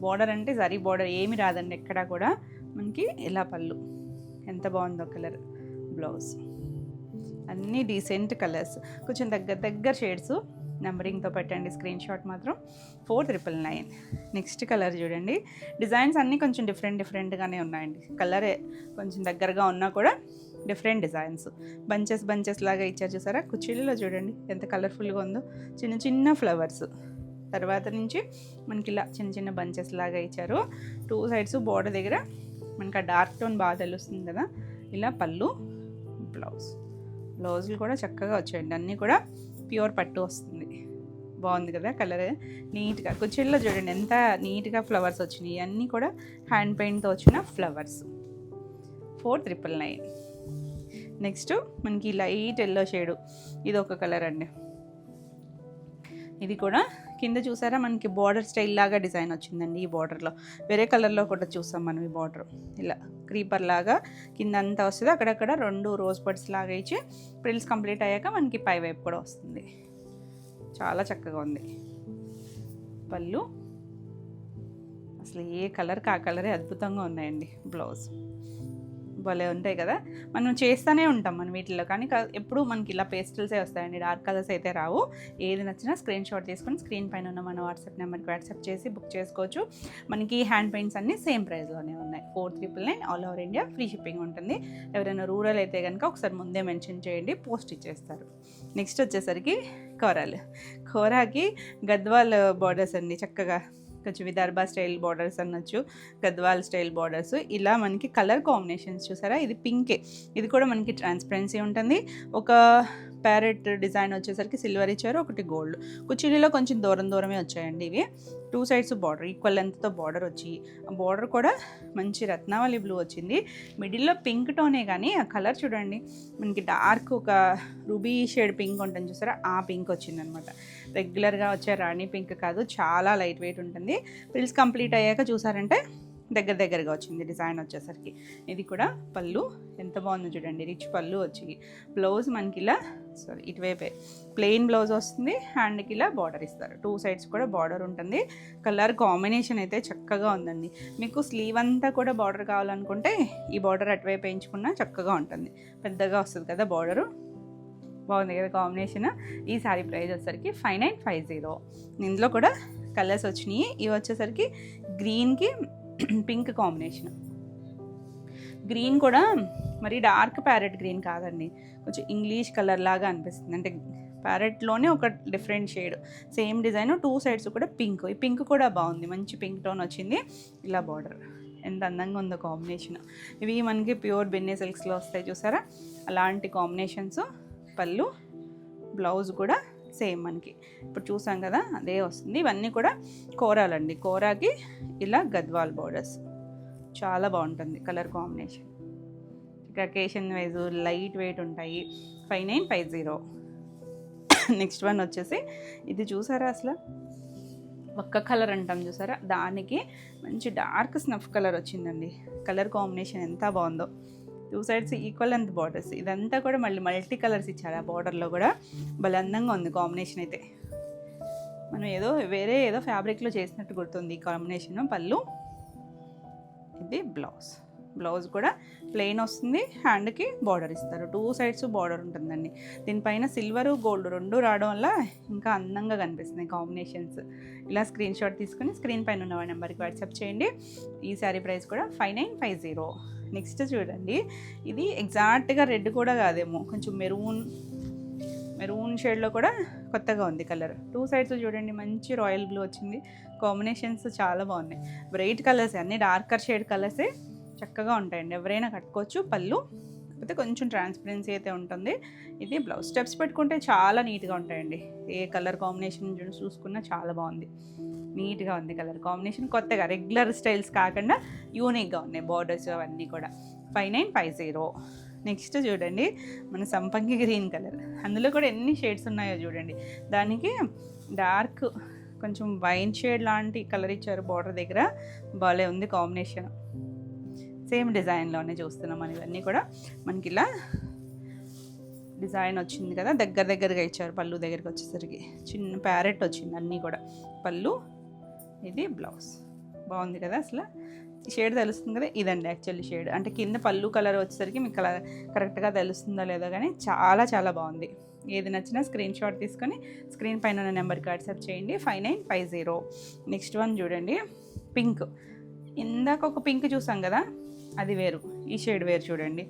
బోర్డర్ అంటే జరీ బోర్డర్ ఏమి రాదండి ఎక్కడా కూడా. మనకి ఇలా పళ్ళు ఎంత బాగుందో కలర్. బ్లౌజ్ అన్నీ డీసెంట్ కలర్స్, కొంచెం దగ్గర షేడ్స్. నెంబరింగ్తో పెట్టండి స్క్రీన్ షాట్ మాత్రం. 4,999. నెక్స్ట్ కలర్ చూడండి, డిజైన్స్ అన్నీ కొంచెం డిఫరెంట్గానే ఉన్నాయండి. కలరే కొంచెం దగ్గరగా ఉన్నా కూడా డిఫరెంట్ డిజైన్స్. బంచెస్ లాగా ఇచ్చారు చూసారా, కుర్చీలలో చూడండి ఎంత కలర్ఫుల్గా ఉందో, చిన్న చిన్న ఫ్లవర్స్. తర్వాత నుంచి మనకి ఇలా చిన్న చిన్న బంచెస్ లాగా ఇచ్చారు. 2 సైడ్స్ బోర్డర్ దగ్గర మనకి ఆ డార్క్ టోన్ బాగా తెలుస్తుంది కదా. ఇలా పళ్ళు, బ్లౌజులు కూడా చక్కగా వచ్చాయండి, అన్నీ కూడా ప్యూర్ పట్టు వస్తుంది. బాగుంది కదా కలర్, నీట్గా. కుర్చీల్లో చూడండి ఎంత నీట్గా ఫ్లవర్స్ వచ్చినాయి, అన్నీ కూడా హ్యాండ్ పెయింట్తో వచ్చిన ఫ్లవర్స్. 4,999. నెక్స్ట్ మనకి లైట్ ఎల్లో షేడు, ఇది ఒక కలర్ అండి. ఇది కూడా కింద చూసారా మనకి బార్డర్ స్టైల్ లాగా డిజైన్ వచ్చిందండి. ఈ బార్డర్లో వేరే కలర్లో కూడా చూసాం మనం. ఈ బార్డర్ ఇలా క్రీపర్ లాగా కింద అంతా వస్తుంది, అక్కడక్కడ 2 రోజ్ బడ్స్ లాగా ఇచ్చి ప్రిల్స్ కంప్లీట్ అయ్యాక మనకి పై వైపు కూడా వస్తుంది. చాలా చక్కగా ఉంది. పళ్ళు అసలు ఏ కలర్కి ఆ కలరే అద్భుతంగా ఉన్నాయండి. బ్లౌజ్ భలే ఉంటాయి కదా, మనం చేస్తూనే ఉంటాం మనం వీటిల్లో, కానీ ఎప్పుడు మనకి ఇలా పేస్టల్సే వస్తాయండి, డార్క్ కలర్స్ అయితే రావు. ఏది నచ్చినా స్క్రీన్ షాట్ తీసుకొని స్క్రీన్ పైన ఉన్న మన వాట్సాప్ నెంబర్కి వాట్సాప్ చేసి బుక్ చేసుకోవచ్చు. మనకి హ్యాండ్ పెయింట్స్ అన్నీ సేమ్ ప్రైస్లోనే ఉన్నాయి. 4,999 all over India, free shipping ఉంటుంది. ఎవరైనా రూరల్ అయితే కనుక ఒకసారి ముందే మెన్షన్ చేయండి, పోస్ట్ ఇచ్చేస్తారు. నెక్స్ట్ వచ్చేసరికి కోరాకి గద్వాల్ బార్డర్స్ అండి. చక్కగా కొంచెం విదర్భ స్టైల్ బార్డర్స్ అనొచ్చు, గద్వాల్ స్టైల్ బార్డర్స్. ఇలా మనకి కలర్ కాంబినేషన్స్ చూసారా, ఇది పింకే, ఇది కూడా మనకి ట్రాన్స్పరెన్సీ ఉంటుంది. ఒక ప్యారెట్ డిజైన్ వచ్చేసరికి సిల్వర్ ఇచ్చారు, ఒకటి గోల్డ్. కుర్చీలలో కొంచెం దూరమే వచ్చాయండి ఇవి. 2 సైడ్స్ బార్డర్ ఈక్వల్ లెంత్తో బార్డర్ వచ్చి, ఆ బార్డర్ కూడా మంచి రత్నావళి బ్లూ వచ్చింది. మిడిల్లో పింక్ టోనే కానీ ఆ కలర్ చూడండి మనకి డార్క్ ఒక రూబీ షేడ్ పింక్ ఉంటుంది చూసారా, ఆ పింక్ వచ్చిందనమాట. రెగ్యులర్గా వచ్చే రాణి పింక్ కాదు, చాలా లైట్ వెయిట్ ఉంటుంది. ప్రిల్స్ కంప్లీట్ అయ్యాక చూసారంటే దగ్గరగా వచ్చింది డిజైన్ వచ్చేసరికి. ఇది కూడా పళ్ళు ఎంత బాగుందో చూడండి, రిచ్ పళ్ళు వచ్చి. బ్లౌజ్ మనకి ఇలా ఇటువైపే ప్లెయిన్ బ్లౌజ్ వస్తుంది, హ్యాండ్కి ఇలా బార్డర్ ఇస్తారు. 2 సైడ్స్ కూడా బార్డర్ ఉంటుంది. కలర్ కాంబినేషన్ అయితే చక్కగా ఉందండి. మీకు స్లీవ్ అంతా కూడా బార్డర్ కావాలనుకుంటే ఈ బార్డర్ అటువైపు వేయించుకున్నా చక్కగా ఉంటుంది, పెద్దగా వస్తుంది కదా బార్డరు. బాగుంది కదా కాంబినేషన్. ఈ శారీ ప్రైస్ వచ్చేసరికి 5950. ఇందులో కూడా కలర్స్ వచ్చినాయి. ఇవి వచ్చేసరికి గ్రీన్కి పింక్ కాంబినేషన్. గ్రీన్ కూడా మరి డార్క్ ప్యారెట్ గ్రీన్ కాదండి, కొంచెం ఇంగ్లీష్ కలర్ లాగా అనిపిస్తుంది. అంటే ప్యారెట్లోనే ఒక different shade, same design 2 sides కూడా పింక్. ఈ పింక్ కూడా బాగుంది, మంచి పింక్ టోన్ వచ్చింది. ఇలా బార్డర్ ఎంత అందంగా ఉందో కాంబినేషన్. ఇవి మనకి ప్యూర్ బెన్నీ సిల్క్స్లో వస్తాయి చూసారా, అలాంటి కాంబినేషన్స్. పళ్ళు, బ్లౌజ్ కూడా సేమ్ మనకి ఇప్పుడు చూసాం కదా అదే వస్తుంది. ఇవన్నీ కూడా కోరాలండి. కోరాకి ఇలా గద్వాల్ బోర్డర్స్, చాలా బాగుంటుంది colour combination. Occasion wise light weight ఉంటాయి. 5950. నెక్స్ట్ వన్ వచ్చేసి ఇది చూసారా, అసలు ఒక్క కలర్ అంటాం చూసారా, దానికి మంచి డార్క్ స్నఫ్ కలర్ వచ్చిందండి. కలర్ కాంబినేషన్ ఎంత బాగుందో. 2 సైడ్స్ ఈక్వల్ లెంత్ బార్డర్స్. ఇదంతా కూడా మళ్ళీ మల్టీ కలర్స్ ఇచ్చారు ఆ బార్డర్లో కూడా. భలే అందంగా ఉంది కాంబినేషన్ అయితే. మనం వేరే ఏదో ఫ్యాబ్రిక్లో చేసినట్టు గుర్తుంది ఈ కాంబినేషన్. పళ్ళు, ఇది బ్లౌజ్. బ్లౌజ్ కూడా ప్లెయిన్ వస్తుంది, హ్యాండ్కి బార్డర్ ఇస్తారు. 2 సైడ్స్ బార్డర్ ఉంటుందండి. దీనిపైన సిల్వరు గోల్డ్ 2 రావడం వల్ల ఇంకా అందంగా కనిపిస్తుంది కాంబినేషన్స్. ఇలా స్క్రీన్ షాట్ తీసుకుని స్క్రీన్ పైన ఉన్న నెంబర్కి వాట్సాప్ చేయండి. ఈ శారీ ప్రైస్ కూడా 5950. నెక్స్ట్ చూడండి, ఇది ఎగ్జాక్ట్గా రెడ్ కూడా కాదేమో, కొంచెం మెరూన్ షేడ్లో కూడా కొత్తగా ఉంది కలర్. 2 సైడ్స్ చూడండి మంచి రాయల్ బ్లూ వచ్చింది. కాంబినేషన్స్ చాలా బాగున్నాయి. బ్రైట్ కలర్స్ అన్నీ డార్కర్ షేడ్ కలర్సే చక్కగా ఉంటాయండి, ఎవరైనా కట్టుకోవచ్చు. పళ్ళు కాకపోతే కొంచెం ట్రాన్స్పరెన్సీ అయితే ఉంటుంది. ఇది బ్లౌజ్. స్టెప్స్ పెట్టుకుంటే చాలా నీట్గా ఉంటాయండి. ఏ కలర్ కాంబినేషన్ చూసుకున్నా చాలా బాగుంది, నీట్గా ఉంది కలర్ కాంబినేషన్. కొత్తగా రెగ్యులర్ స్టైల్స్ కాకుండా యూనిక్గా ఉన్నాయి బార్డర్స్ అవన్నీ కూడా. 5950. నెక్స్ట్ చూడండి, మన సంపంగి గ్రీన్ కలర్. అందులో కూడా ఎన్ని షేడ్స్ ఉన్నాయో చూడండి. దానికి డార్క్ కొంచెం వైన్ షేడ్ లాంటి కలర్ ఇచ్చారు బార్డర్ దగ్గర. బాగా ఉంది కాంబినేషన్. సేమ్ డిజైన్లోనే చూస్తున్నాం మనం. ఇవన్నీ కూడా మనకి ఇలా డిజైన్ వచ్చింది కదా, దగ్గరగా ఇచ్చారు. పళ్ళు దగ్గరికి వచ్చేసరికి చిన్న ప్యారెట్ వచ్చింది అన్నీ కూడా. పళ్ళు, ఇది బ్లౌజ్. బాగుంది కదా, అసలు షేడ్ తెలుస్తుంది కదా, ఇదండి యాక్చువల్లీ షేడ్. అంటే కింద పళ్ళు కలర్ వచ్చేసరికి మీకు కలర్ కరెక్ట్గా తెలుస్తుందో లేదో కానీ చాలా చాలా బాగుంది. ఏది నచ్చినా స్క్రీన్ షాట్ తీసుకొని స్క్రీన్ పైన ఉన్న నెంబర్కి వాట్సాప్ చేయండి. 5950. నెక్స్ట్ వన్ చూడండి, పింక్. ఇందాక ఒక పింక్ చూసాం కదా, అది వేరు, ఈ షేడ్ వేరు చూడండి.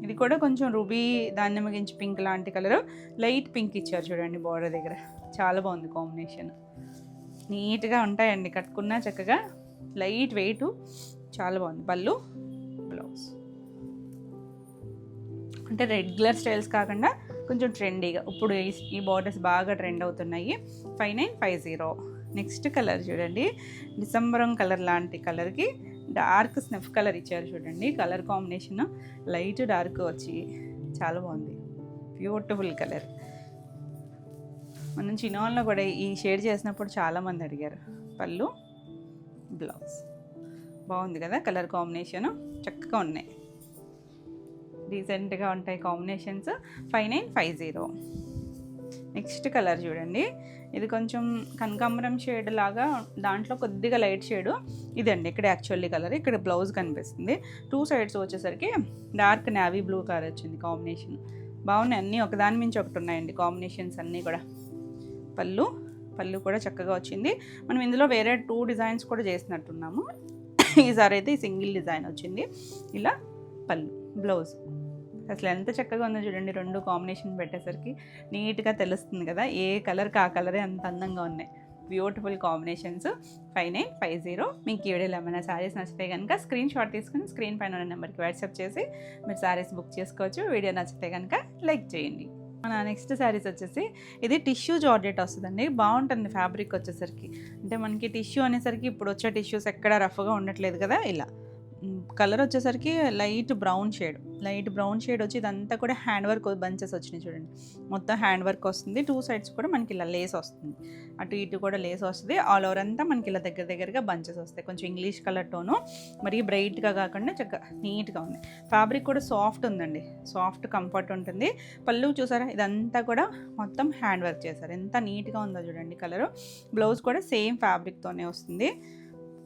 ఇది కూడా కొంచెం రూబీ దాన్ని మిగించి పింక్ లాంటి కలర్, లైట్ పింక్ ఇచ్చారు చూడండి బార్డర్ దగ్గర. చాలా బాగుంది కాంబినేషన్. నీట్గా ఉంటాయండి కట్టుకున్నా చక్కగా, లైట్ వెయిట్, చాలా బాగుంది. పళ్ళు, బ్లౌజ్. అంటే రెగ్యులర్ స్టైల్స్ కాకుండా కొంచెం ట్రెండీగా ఇప్పుడు ఈ బార్డర్స్ బాగా ట్రెండ్ అవుతున్నాయి. 5950. నెక్స్ట్ కలర్ చూడండి, డిసెంబరం కలర్ లాంటి కలర్కి డార్క్ స్నఫ్ కలర్ ఇచ్చారు చూడండి. కలర్ కాంబినేషన్ లైట్ డార్క్ వచ్చి చాలా బాగుంది, బ్యూటిఫుల్ కలర్. మనం చిన్నవాళ్ళలో కూడా ఈ షేడ్ చేసినప్పుడు చాలామంది అడిగారు. పళ్ళు, బ్లౌజ్. బాగుంది కదా కలర్ కాంబినేషన్, చక్కగా ఉన్నాయి, డీసెంట్గా ఉంటాయి కాంబినేషన్స్. 5950. నెక్స్ట్ కలర్ చూడండి, ఇది కొంచెం కనకాంబరం షేడ్ లాగా, దాంట్లో కొద్దిగా లైట్ షేడు ఇదండి. ఇక్కడ యాక్చువల్లీ కలర్, ఇక్కడ బ్లౌజ్ కనిపిస్తుంది. 2 సైడ్స్ వచ్చేసరికి డార్క్ నేవీ బ్లూ కలర్ వచ్చింది కాంబినేషన్. బాగున్నాయి అన్నీ, ఒకదాని మించి ఒకటి ఉన్నాయండి కాంబినేషన్స్ అన్నీ కూడా. పళ్ళు కూడా చక్కగా వచ్చింది. మనం ఇందులో వేరే 2 డిజైన్స్ కూడా చేసినట్టున్నాము. ఈసారి అయితే ఈ సింగిల్ డిజైన్ వచ్చింది. ఇలా పళ్ళు, బ్లౌజ్. అసలు ఎంత చక్కగా ఉందో చూడండి. 2 కాంబినేషన్ పెట్టేసరికి నీట్గా తెలుస్తుంది కదా, ఏ కలర్కి ఆ కలరే అంత అందంగా ఉన్నాయి. Beautiful combinations. 5950. మీకు ఈ వీడియోలో ఏమైనా శారీస్ నచ్చితే కనుక స్క్రీన్ షాట్ తీసుకుని స్క్రీన్ పైన ఉన్న నెంబర్కి వాట్సాప్ చేసి మీరు శారీస్ బుక్ చేసుకోవచ్చు. వీడియో నచ్చితే కనుక లైక్ చేయండి. మన నెక్స్ట్ శారీస్ వచ్చేసి ఇది టిష్యూ జార్జెట్ వస్తుందండి. బాగుంటుంది ఫ్యాబ్రిక్ వచ్చేసరికి. అంటే మనకి టిష్యూ అనేసరికి ఇప్పుడు వచ్చే టిష్యూస్ ఎక్కడ రఫ్గా ఉండట్లేదు కదా. ఇలా కలర్ వచ్చేసరికి లైట్ బ్రౌన్ షేడ్ వచ్చి ఇదంతా కూడా హ్యాండ్ వర్క్ బంచెస్ వచ్చినాయి చూడండి. మొత్తం హ్యాండ్ వర్క్ వస్తుంది. 2 సైడ్స్ కూడా మనకి ఇలా లేస్ వస్తుంది, అటు ఇటు కూడా లేస్ వస్తుంది. ఆల్ ఓవర్ అంతా మనకి ఇలా దగ్గరగా బంచెస్ వస్తాయి. కొంచెం ఇంగ్లీష్ కలర్ టోను, మరి బ్రైట్గా కాకుండా చక్కగా నీట్గా ఉంది. ఫ్యాబ్రిక్ కూడా సాఫ్ట్ ఉందండి, సాఫ్ట్ కంఫర్ట్ ఉంటుంది. పళ్ళు చూసారా, ఇదంతా కూడా మొత్తం హ్యాండ్ వర్క్ చేశారు. ఎంత నీట్గా ఉందో చూడండి కలరు. బ్లౌజ్ కూడా సేమ్ ఫ్యాబ్రిక్తోనే వస్తుంది.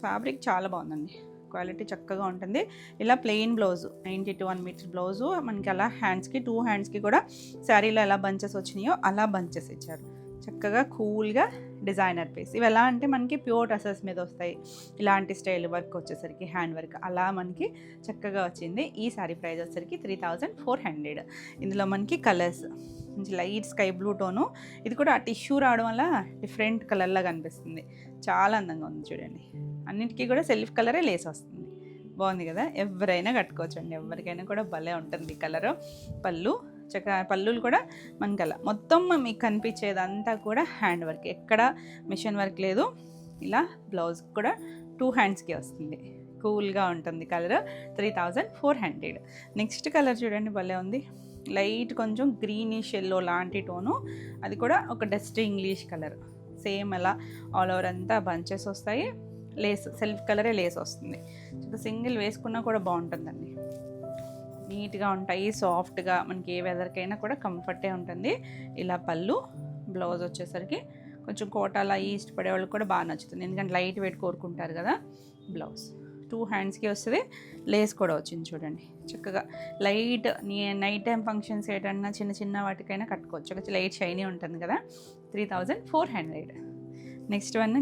ఫ్యాబ్రిక్ చాలా బాగుందండి, క్వాలిటీ చక్కగా ఉంటుంది. ఇలా plain blouse 90 to 1 metre blouse మనకి అలా హ్యాండ్స్కి 2 హ్యాండ్స్కి కూడా శారీలో ఎలా బంచెస్ వచ్చినాయో అలా బంచెస్ ఇచ్చారు. చక్కగా కూల్గా డిజైనర్ పీస్. ఇవి ఎలా అంటే మనకి ప్యూర్ డ్రెస్సెస్ మీద వస్తాయి. ఇలాంటి స్టైల్ వర్క్ వచ్చేసరికి హ్యాండ్ వర్క్ అలా మనకి చక్కగా వచ్చింది. ఈ శారీ ప్రైస్ వచ్చేసరికి 3400. ఇందులో మనకి కలర్స్ మంచి లైట్ స్కై బ్లూ టోను, ఇది కూడా టిష్యూ రావడం వల్ల డిఫరెంట్ కలర్లా కనిపిస్తుంది. చాలా అందంగా ఉంది చూడండి. అన్నిటికీ కూడా సెల్ఫ్ కలరే లేస్ వస్తుంది. బాగుంది కదా, ఎవరైనా కట్టుకోవచ్చు అండి, ఎవరికైనా కూడా భలే ఉంటుంది కలరు. పళ్ళు పళ్ళులు కూడా మనకి అలా మొత్తం మీకు కనిపించేదంతా కూడా హ్యాండ్ వర్క్, ఎక్కడ మిషన్ వర్క్ లేదు. ఇలా బ్లౌజ్ కూడా 2 హ్యాండ్స్కి వస్తుంది. కూల్గా ఉంటుంది కలర్. 3400. నెక్స్ట్ కలర్ చూడండి భలే ఉంది. లైట్ కొంచెం గ్రీనిష్ ఎల్లో లాంటి టోను, అది కూడా ఒక డస్ట్ ఇంగ్లీష్ కలర్. సేమ్ అలా ఆల్ ఓవర్ అంతా బంచెస్ వస్తాయి. లేస్ సెల్ఫ్ కలరే లేస్ వస్తుంది. సింగిల్ వేసుకున్నా కూడా బాగుంటుందండి. నీట్గా ఉంటాయి, సాఫ్ట్గా, మనకి ఏ వెదర్కైనా కూడా కంఫర్టే ఉంటుంది. ఇలా పళ్ళు, బ్లౌజ్ వచ్చేసరికి కొంచెం కోటాలా ఇష్టపడే వాళ్ళకి కూడా బాగా నచ్చుతుంది, ఎందుకంటే లైట్ వెయిట్ కోరుకుంటారు కదా. బ్లౌజ్ 2 హ్యాండ్స్కి వస్తుంది. లేస్ కూడా వచ్చింది చూడండి చక్కగా. లైట్ నైట్ టైం ఫంక్షన్స్ ఏటన్నా చిన్న చిన్న వాటికైనా కట్టుకోవచ్చు. కొంచెం లైట్ షైనీ ఉంటుంది కదా. 3400. నెక్స్ట్ వన్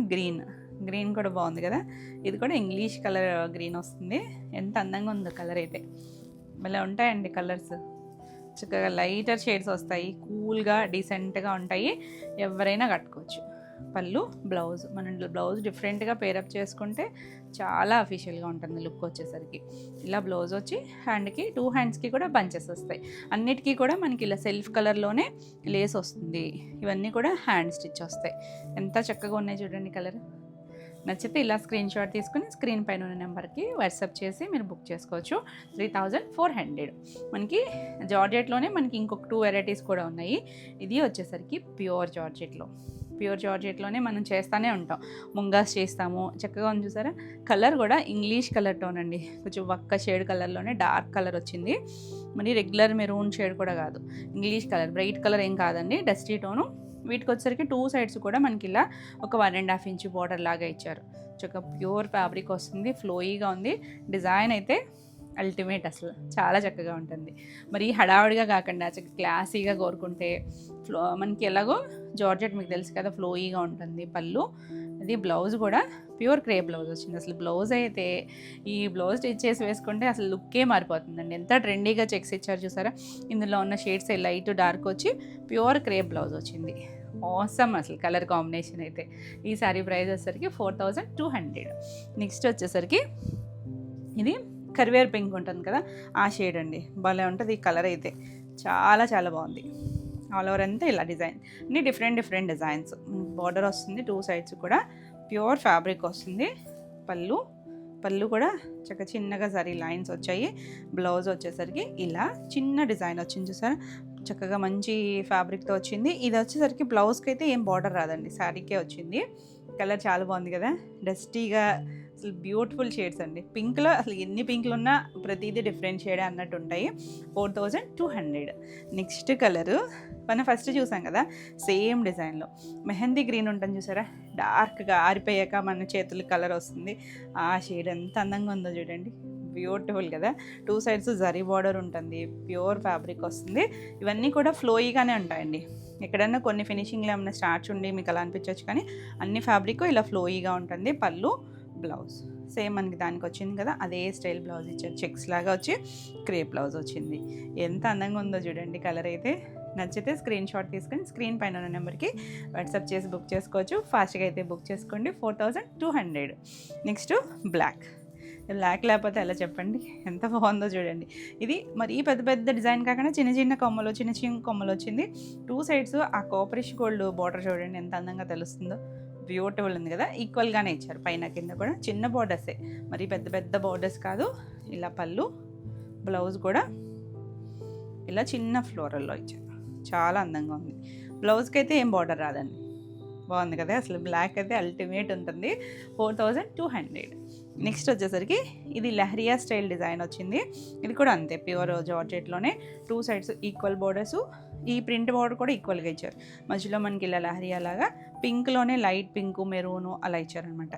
గ్రీన్ కూడా బాగుంది కదా. ఇది కూడా ఇంగ్లీష్ కలర్ గ్రీన్ వస్తుంది. ఎంత అందంగా ఉందో కలర్ అయితే. భలే ఉంటాయండి కలర్స్, చక్కగా లైటర్ షేడ్స్ వస్తాయి, కూల్గా డీసెంట్గా ఉంటాయి, ఎవరైనా కట్టుకోవచ్చు. పళ్ళు, బ్లౌజ్, మన బ్లౌజ్ డిఫరెంట్గా పేరప్ చేసుకుంటే చాలా అఫీషియల్గా ఉంటుంది లుక్ వచ్చేసరికి. ఇలా బ్లౌజ్ వచ్చి హ్యాండ్కి 2 హ్యాండ్స్కి కూడా బంచెస్ వస్తాయి. అన్నిటికీ కూడా మనకి ఇలా సెల్ఫ్ కలర్లోనే లేస్ వస్తుంది. ఇవన్నీ కూడా హ్యాండ్ స్టిచ్ వస్తాయి. ఎంత చక్కగా ఉన్నాయి చూడండి కలర్. నచ్చితే ఇలా స్క్రీన్ షాట్ తీసుకుని స్క్రీన్ పైన ఉన్న నెంబర్కి వాట్సాప్ చేసి మీరు బుక్ చేసుకోవచ్చు. 3400. మనకి జార్జెట్లోనే మనకి ఇంకొక 2 వెరైటీస్ కూడా ఉన్నాయి. ఇది వచ్చేసరికి ప్యూర్ జార్జెట్లోనే మనం చేస్తూనే ఉంటాం. ముంగాస్ చేస్తాము, చక్కగా ఉంది చూసారా. కలర్ కూడా ఇంగ్లీష్ కలర్ టోన్ అండి, కొంచెం ఒక్క షేడ్ కలర్లోనే డార్క్ కలర్ వచ్చింది. మరి రెగ్యులర్ మెరూన్ షేడ్ కూడా కాదు, ఇంగ్లీష్ కలర్, బ్రైట్ కలర్ ఏం కాదండి, డస్టీ టోను. వీటికి వచ్చేసరికి 2 సైడ్స్ కూడా మనకి ఇలా ఒక 1.5 ఇంచ్ బార్డర్ లాగా ఇచ్చారు. చక్కగా ప్యూర్ ఫ్యాబ్రిక్ వస్తుంది, ఫ్లోయీగా ఉంది. డిజైన్ అయితే అల్టిమేట్, అసలు చాలా చక్కగా ఉంటుంది. మరి హడావుడిగా కాకుండా చక్కగా క్లాసీగా కోరుకుంటే మనకి ఎలాగో జార్జెట్ మీకు తెలుసు కదా, ఫ్లోయీగా ఉంటుంది. పళ్ళు, అది బ్లౌజ్ కూడా ప్యూర్ క్రేప్ బ్లౌజ్ వచ్చింది. అసలు బ్లౌజ్ అయితే ఈ బ్లౌజ్ స్టిచ్ చేసి వేసుకుంటే అసలు లుక్కే మారిపోతుందండి. ఎంత ట్రెండీగా చెక్స్ ఇచ్చారు చూసారా. ఇందులో ఉన్న షేడ్స్ లైట్ డార్క్ వచ్చి ప్యూర్ క్రేప్ బ్లౌజ్ వచ్చింది. ఆసమ్ అసలు కలర్ కాంబినేషన్ అయితే. ఈ సారీ ప్రైస్ వచ్చేసరికి 4200. నెక్స్ట్ వచ్చేసరికి ఇది కరివేర్ పింక్ ఉంటుంది కదా, ఆ షేడ్ అండి. భలే ఉంటుంది ఈ కలర్ అయితే, చాలా చాలా బాగుంది. ఆల్ ఓవర్ అంతా ఇలా డిజైన్, అన్ని డిఫరెంట్ డిజైన్స్. బార్డర్ వస్తుంది 2 సైడ్స్ కూడా, ప్యూర్ ఫ్యాబ్రిక్ వస్తుంది. పళ్ళు కూడా చక్కగా చిన్నగా జరీ లైన్స్ వచ్చాయి. బ్లౌజ్ వచ్చేసరికి ఇలా చిన్న డిజైన్ వచ్చింది చూసారా, చక్కగా మంచి ఫ్యాబ్రిక్తో వచ్చింది. ఇది వచ్చేసరికి బ్లౌజ్కి అయితే ఏం బార్డర్ రాదండి, శారీకే వచ్చింది. కలర్ చాలా బాగుంది కదా, డస్టీగా, అసలు బ్యూటిఫుల్ షేడ్స్ అండి. పింక్లో అసలు ఎన్ని పింక్లు ఉన్నా ప్రతిదీ డిఫరెంట్ షేడ్ అన్నట్టు ఉంటాయి. 4200. నెక్స్ట్ కలరు మనం ఫస్ట్ చూసాం కదా, సేమ్ డిజైన్లో మెహందీ గ్రీన్ ఉంటుంది చూసారా, డార్క్గా ఆరిపోయాక మన చేతులు కలర్ వస్తుంది. ఆ షేడ్ ఎంత అందంగా ఉందో చూడండి, బ్యూటిఫుల్ కదా. 2 సైడ్స్ జరీ బార్డర్ ఉంటుంది, ప్యూర్ ఫ్యాబ్రిక్ వస్తుంది. ఇవన్నీ కూడా ఫ్లోయీగానే ఉంటాయండి. ఎక్కడన్నా కొన్ని ఫినిషింగ్లో ఏమైనా స్టార్చ్ ఉండి మీకు అలా అనిపించవచ్చు, కానీ అన్ని ఫ్యాబ్రిక్ ఇలా ఫ్లోయీగా ఉంటుంది. పళ్ళు, బ్లౌజ్ సేమ్ మనకి దానికి వచ్చింది కదా, అదే స్టైల్ బ్లౌజ్ ఇచ్చారు. చెక్స్ లాగా వచ్చి క్రేప్ బ్లౌజ్ వచ్చింది. ఎంత అందంగా ఉందో చూడండి కలర్ అయితే. నచ్చితే స్క్రీన్ షాట్ తీసుకొని స్క్రీన్ పైన ఉన్న నెంబర్కి వాట్సాప్ చేసి బుక్ చేసుకోవచ్చు. ఫాస్ట్గా అయితే బుక్ చేసుకోండి. 4200. నెక్స్ట్ బ్లాక్ లేకపోతే ఎలా చెప్పండి, ఎంత బాగుందో చూడండి. ఇది మరీ పెద్ద డిజైన్ కాకుండా చిన్న చిన్న కొమ్మలు వచ్చింది. 2 సైడ్స్ ఆ కాపరిష్ గోల్డ్ బార్డర్ చూడండి ఎంత అందంగా తెలుస్తుందో. బ్యూటిఫుల్ ఉంది కదా, ఈక్వల్గానే ఇచ్చారు. పైన కింద కూడా చిన్న బార్డర్సే, మరి పెద్ద బార్డర్స్ కాదు. ఇలా పళ్ళు, బ్లౌజ్ కూడా ఇలా చిన్న ఫ్లోరల్లో ఇచ్చారు. చాలా అందంగా ఉంది. బ్లౌజ్కి అయితే ఏం బార్డర్ రాదండి, బాగుంది కదా. అసలు బ్లాక్ అయితే అల్టిమేట్ ఉంటుంది. 4200. నెక్స్ట్ వచ్చేసరికి ఇది లహరియా స్టైల్ డిజైన్ వచ్చింది. ఇది కూడా అంతే, ప్యూర్ జార్జెట్లోనే 2 సైడ్స్ ఈక్వల్ బోర్డర్స్. ఈ ప్రింట్ బోర్డర్ కూడా ఈక్వల్గా ఇచ్చారు. మధ్యలో మనకి ఇలా లహరియా లాగా పింక్లోనే లైట్ పింక్, మెరూను అలా ఇచ్చారనమాట.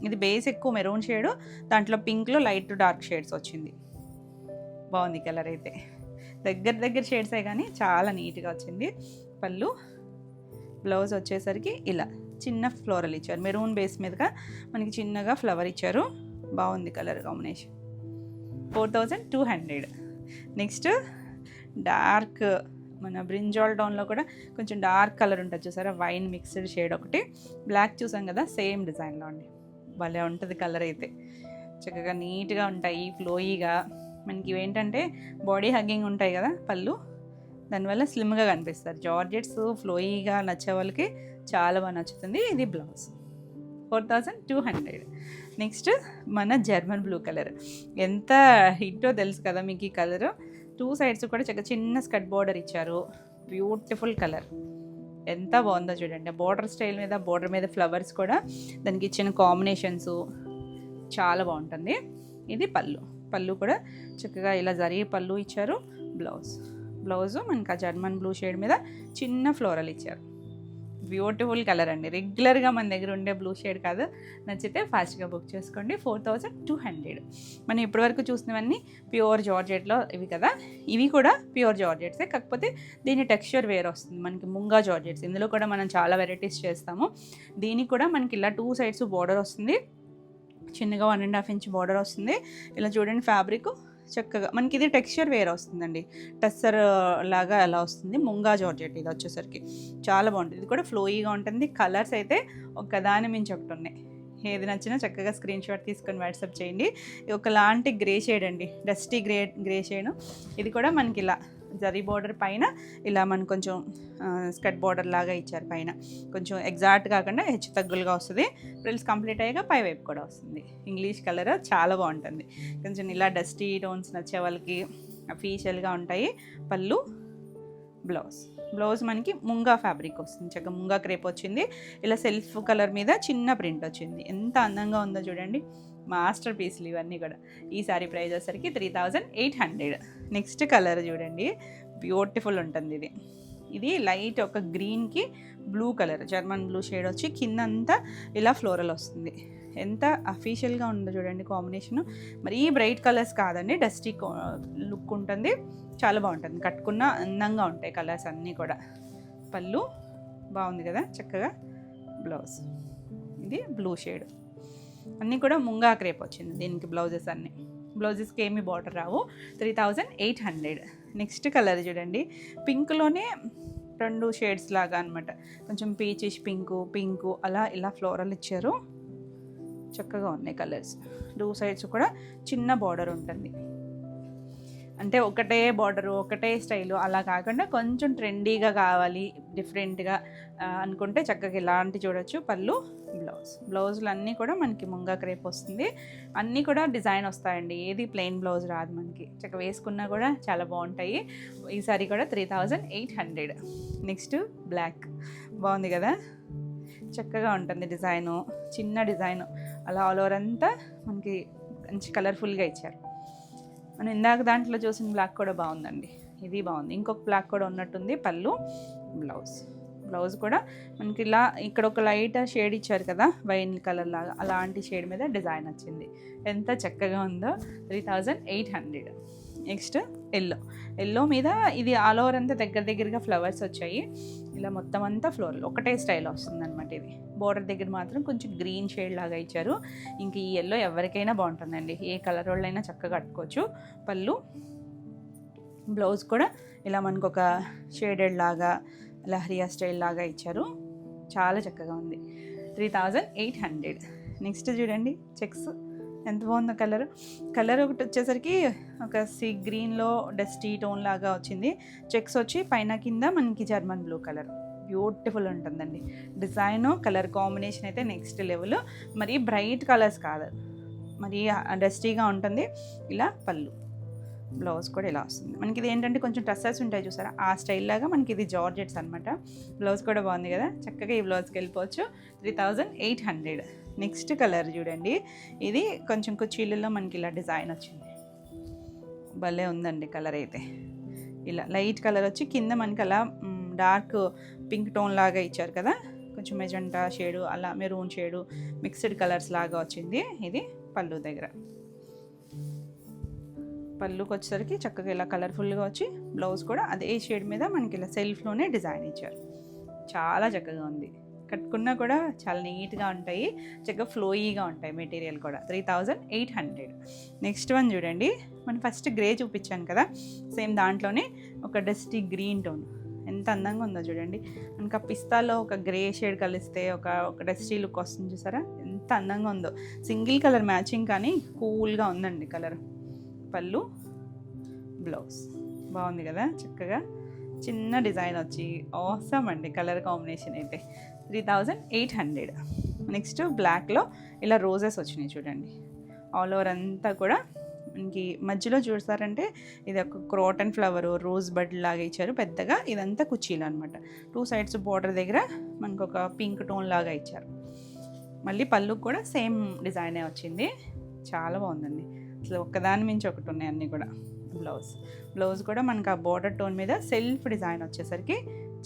ఇది బేస్ ఎక్కువ మెరూన్ షేడు, దాంట్లో పింక్లో లైట్ డార్క్ షేడ్స్ వచ్చింది. బాగుంది కలర్ అయితే, దగ్గర షేడ్సే కానీ చాలా నీట్గా వచ్చింది. పళ్ళు, బ్లౌజ్ వచ్చేసరికి ఇలా చిన్న ఫ్లోరల్ ఇచ్చారు, మెరూన్ బేస్ మీదగా మనకి చిన్నగా ఫ్లవర్ ఇచ్చారు. బాగుంది కలర్ కాంబినేషన్. 4200. నెక్స్ట్ డార్క్ మన బ్రింజాల్ డౌన్లో కూడా కొంచెం డార్క్ కలర్ ఉంటుంది చూసారా, వైన్ మిక్స్డ్ షేడ్ ఒకటి, బ్లాక్ చూసాం కదా సేమ్ డిజైన్లో అండి. భలే ఉంటుంది కలర్ అయితే, చక్కగా నీట్గా ఉంటాయి, ఫ్లోయీగా. మనకి ఇవేంటంటే బాడీ హగ్గింగ్ ఉంటాయి కదా పళ్ళు, దానివల్ల స్లిమ్గా కనిపిస్తారు. జార్జెట్స్ ఫ్లోయీగా నచ్చే వాళ్ళకి చాలా బాగా నచ్చుతుంది. ఇది బ్లౌజ్ 4200. నెక్స్ట్ మన జర్మన్ బ్లూ కలర్, ఎంత హిట్టో తెలుసు కదా మీకు ఈ కలరు. 2 సైడ్స్ కూడా చక్కగా చిన్న స్కర్ట్ బార్డర్ ఇచ్చారు. బ్యూటిఫుల్ కలర్, ఎంత బాగుందో చూడండి. బార్డర్ స్టైల్ మీద, బార్డర్ మీద ఫ్లవర్స్ కూడా, దానికి ఇచ్చిన కాంబినేషన్స్ చాలా బాగుంటుంది. ఇది పళ్ళు కూడా చక్కగా ఇలా జరిగే పళ్ళు ఇచ్చారు. బ్లౌజు మనకి ఆ జర్మన్ బ్లూ షేడ్ మీద చిన్న ఫ్లోరల్ ఇచ్చారు. బ్యూటిఫుల్ కలర్ అండి, రెగ్యులర్గా మన దగ్గర ఉండే బ్లూ షేడ్ కాదు. నచ్చితే ఫాస్ట్గా బుక్ చేసుకోండి. 4200. మనం ఇప్పటివరకు చూసినవన్నీ ప్యూర్ జార్జెట్లో ఇవి కదా, ఇవి కూడా ప్యూర్ జార్జెట్సే, కాకపోతే దీని టెక్స్చర్ వేరే వస్తుంది మనకి. ముంగా జార్జెట్స్, ఇందులో కూడా మనం చాలా వెరైటీస్ చేస్తాము. దీనికి కూడా మనకి ఇలా 2 సైడ్స్ బార్డర్ వస్తుంది, చిన్నగా 1.5 ఇంచ్ బార్డర్ వస్తుంది. ఇలా చూడండి ఫ్యాబ్రిక్ చక్కగా మనకి ఇది టెక్స్చర్ వేరే వస్తుందండి, టస్సర్ లాగా అలా వస్తుంది. ముంగా జార్జెట్ ఇది వచ్చేసరికి చాలా బాగుంటుంది. ఇది కూడా ఫ్లోయీగా ఉంటుంది. కలర్స్ అయితే ఒకదాని మించి ఒకటి ఉన్నాయి. ఏది నచ్చినా చక్కగా స్క్రీన్ షాట్ తీసుకొని వాట్సాప్ చేయండి. ఒకలాంటి గ్రే షేడ్ అండి, డస్టీ గ్రే షేడ్. ఇది కూడా మనకి ఇలా జరీ బార్డర్ పైన ఇలా మనకు కొంచెం స్కర్ట్ బార్డర్ లాగా ఇచ్చారు. పైన కొంచెం ఎగ్జాక్ట్ కాకుండా హెచ్చు తగ్గులుగా వస్తుంది. ఫ్రిల్స్ కంప్లీట్ అయ్యాక పై వైపు కూడా వస్తుంది. ఇంగ్లీష్ కలర్ చాలా బాగుంటుంది. కొంచెం ఇలా డస్టీ టోన్స్ నచ్చే వాళ్ళకి అఫీషియల్గా ఉంటాయి. పళ్ళు, బ్లౌజ్ మనకి ముంగా ఫ్యాబ్రిక్ వస్తుంది, చక్కగా ముంగా క్రేప్ వచ్చింది. ఇలా సెల్ఫ్ కలర్ మీద చిన్న ప్రింట్ వచ్చింది. ఎంత అందంగా ఉందో చూడండి, మాస్టర్ పీస్లు ఇవన్నీ కూడా. ఈ సారీ ప్రైస్ వచ్చేసరికి 3800. నెక్స్ట్ కలర్ చూడండి, బ్యూటిఫుల్ ఉంటుంది ఇది. ఇది లైట్ ఒక గ్రీన్కి blue colour, German blue shade వచ్చి కిందంతా ఇలా ఫ్లోరల్ వస్తుంది. ఎంత అఫీషియల్గా ఉందో చూడండి కాంబినేషను. మరీ బ్రైట్ కలర్స్ కాదండి, డస్టీ లుక్ ఉంటుంది, చాలా బాగుంటుంది. కట్టుకున్న అందంగా ఉంటాయి కలర్స్ అన్నీ కూడా. పళ్ళు బాగుంది కదా చక్కగా. బ్లౌజ్ ఇది బ్లూ షేడ్, అన్నీ కూడా ముంగా క్రేప్ వచ్చింది దీనికి. బ్లౌజెస్ అన్నీ, బ్లౌజెస్కి ఏమీ బార్డర్ రావు. 3800. నెక్స్ట్ కలర్ చూడండి, పింక్లోనే 2 షేడ్స్ లాగా అనమాట. కొంచెం పీచిష్ పింకు అలా ఇలా ఫ్లోరల్ ఇచ్చారు. చక్కగా ఉన్నాయి కలర్స్. 2 సైడ్స్ కూడా చిన్న బార్డర్ ఉంటుంది. అంటే ఒకటే బార్డరు ఒకటే స్టైలు అలా కాకుండా కొంచెం ట్రెండీగా కావాలి, డిఫరెంట్గా అనుకుంటే చక్కగా ఇలాంటి చూడొచ్చు. పళ్ళు, బ్లౌజులు అన్నీ కూడా మనకి ముంగా క్రేప్ వస్తుంది. అన్నీ కూడా డిజైన్ వస్తాయండి, ఏది ప్లెయిన్ బ్లౌజ్ రాదు మనకి. చక్కగా వేసుకున్నా కూడా చాలా బాగుంటాయి. ఈ సారీ కూడా 3800. నెక్స్ట్ బ్లాక్, బాగుంది కదా, చక్కగా ఉంటుంది డిజైను, చిన్న డిజైను అలా ఆల్ ఓవర్ అంతా మనకి మంచి కలర్ఫుల్గా ఇచ్చారు. మనం ఇందాక దాంట్లో చూసిన బ్లాక్ కూడా బాగుందండి, ఇది బాగుంది. ఇంకొక బ్లాక్ కూడా ఉన్నట్టుంది. పళ్ళు, బ్లౌజ్ కూడా మనకి ఇలా ఇక్కడ ఒక లైట్ షేడ్ ఇచ్చారు కదా, వైన్ కలర్ లాగా, అలాంటి షేడ్ మీద డిజైన్ వచ్చింది. ఎంత చక్కగా ఉందో. 3800. నెక్స్ట్ ఎల్లో మీద ఇది ఆల్ ఓవర్ అంతా దగ్గరగా ఫ్లవర్స్ వచ్చాయి. ఇలా మొత్తం అంతా ఫ్లోరల్ ఒకటే స్టైల్ వస్తుంది అనమాట. ఇది బోర్డర్ దగ్గర మాత్రం కొంచెం గ్రీన్ షేడ్ లాగా ఇచ్చారు. ఇంక ఈ ఎల్లో ఎవరికైనా బాగుంటుందండి, ఏ కలర్ వాళ్ళైనా చక్కగా కట్టుకోవచ్చు. పళ్ళు, బ్లౌజ్ కూడా ఇలా మనకు ఒక షేడెడ్ లాగా లహరియా స్టైల్ లాగా ఇచ్చారు. చాలా చక్కగా ఉంది. 3800. నెక్స్ట్ చూడండి చెక్స్, ఎంత బాగుందో కలర్ ఒకటి వచ్చేసరికి ఒక సీ గ్రీన్లో డస్టీ టోన్ లాగా వచ్చింది. చెక్స్ వచ్చి పైన కింద మనకి జర్మన్ బ్లూ కలర్, బ్యూటిఫుల్ ఉంటుందండి. డిజైన్ కలర్ కాంబినేషన్ అయితే నెక్స్ట్ లెవెల్. మరి బ్రైట్ కలర్స్ కాదు, మరి డస్టీగా ఉంటుంది. ఇలా పళ్ళు, బ్లౌజ్ కూడా ఇలా వస్తుంది. మనకి ఇది ఏంటంటే కొంచెం టస్సర్స్ ఉంటాయి చూసారా, ఆ స్టైల్ లాగా మనకి ఇది జార్జెట్స్ అనమాట. బ్లౌజ్ కూడా బాగుంది కదా, చక్కగా ఈ బ్లౌజ్కి వెళ్ళిపోవచ్చు. 3800. నెక్స్ట్ కలర్ చూడండి, ఇది కొంచెం కుర్చీలలో మనకి ఇలా డిజైన్ వచ్చింది, భలే ఉందండి కలర్ అయితే. ఇలా లైట్ కలర్ వచ్చి కింద మనకి అలా డార్క్ పింక్ టోన్ లాగా ఇచ్చారు కదా, కొంచెం మెజెంటా షేడు అలా మెరూన్ షేడు మిక్స్డ్ కలర్స్ లాగా వచ్చింది. ఇది పళ్ళు దగ్గర, పళ్ళుకి వచ్చేసరికి చక్కగా ఇలా కలర్ఫుల్గా వచ్చి, బ్లౌజ్ కూడా అదే షేడ్ మీద మనకి ఇలా సెల్ఫ్లోనే డిజైన్ ఇచ్చారు. చాలా చక్కగా ఉంది. కట్టుకున్నా కూడా చాలా నీట్గా ఉంటాయి, చక్కగా ఫ్లోయీగా ఉంటాయి. మెటీరియల్ కూడా 3800. నెక్స్ట్ వన్ చూడండి, మనం ఫస్ట్ గ్రే చూపించాను కదా, సేమ్ దాంట్లోనే ఒక డస్టీ గ్రీన్ టోన్ ఎంత అందంగా ఉందో చూడండి. మనకు ఆ పిస్తాలో ఒక గ్రే షేడ్ కలిస్తే ఒక డస్టీ లుక్ వస్తుంది చూసారా, ఎంత అందంగా ఉందో. సింగిల్ కలర్ మ్యాచింగ్ కానీ కూల్గా ఉందండి కలర్. పళ్ళు, బ్లౌజ్ బాగుంది కదా, చక్కగా చిన్న డిజైన్ వచ్చి ఆసమ్ అండి. కలర్ కాంబినేషన్ అయితే 3800. నెక్స్ట్ బ్లాక్లో ఇలా రోజెస్ వచ్చినాయి చూడండి, ఆల్ ఓవర్ అంతా కూడా. మనకి మధ్యలో చూసారంటే ఇది ఒక క్రోటన్ ఫ్లవర్ రోజ్ బడ్ లాగా ఇచ్చారు పెద్దగా. ఇదంతా కుచ్చీలు అనమాట. 2 సైడ్స్ బోర్డర్ దగ్గర మనకు ఒక పింక్ టోన్ లాగా ఇచ్చారు. మళ్ళీ పళ్ళు కూడా సేమ్ డిజైనే వచ్చింది, చాలా బాగుందండి. అసలు ఒక్కదాని మించి ఒకటి ఉన్నాయి అన్నీ కూడా. బ్లౌజ్ కూడా మనకు ఆ బోర్డర్ టోన్ మీద సెల్ఫ్ డిజైన్ వచ్చేసరికి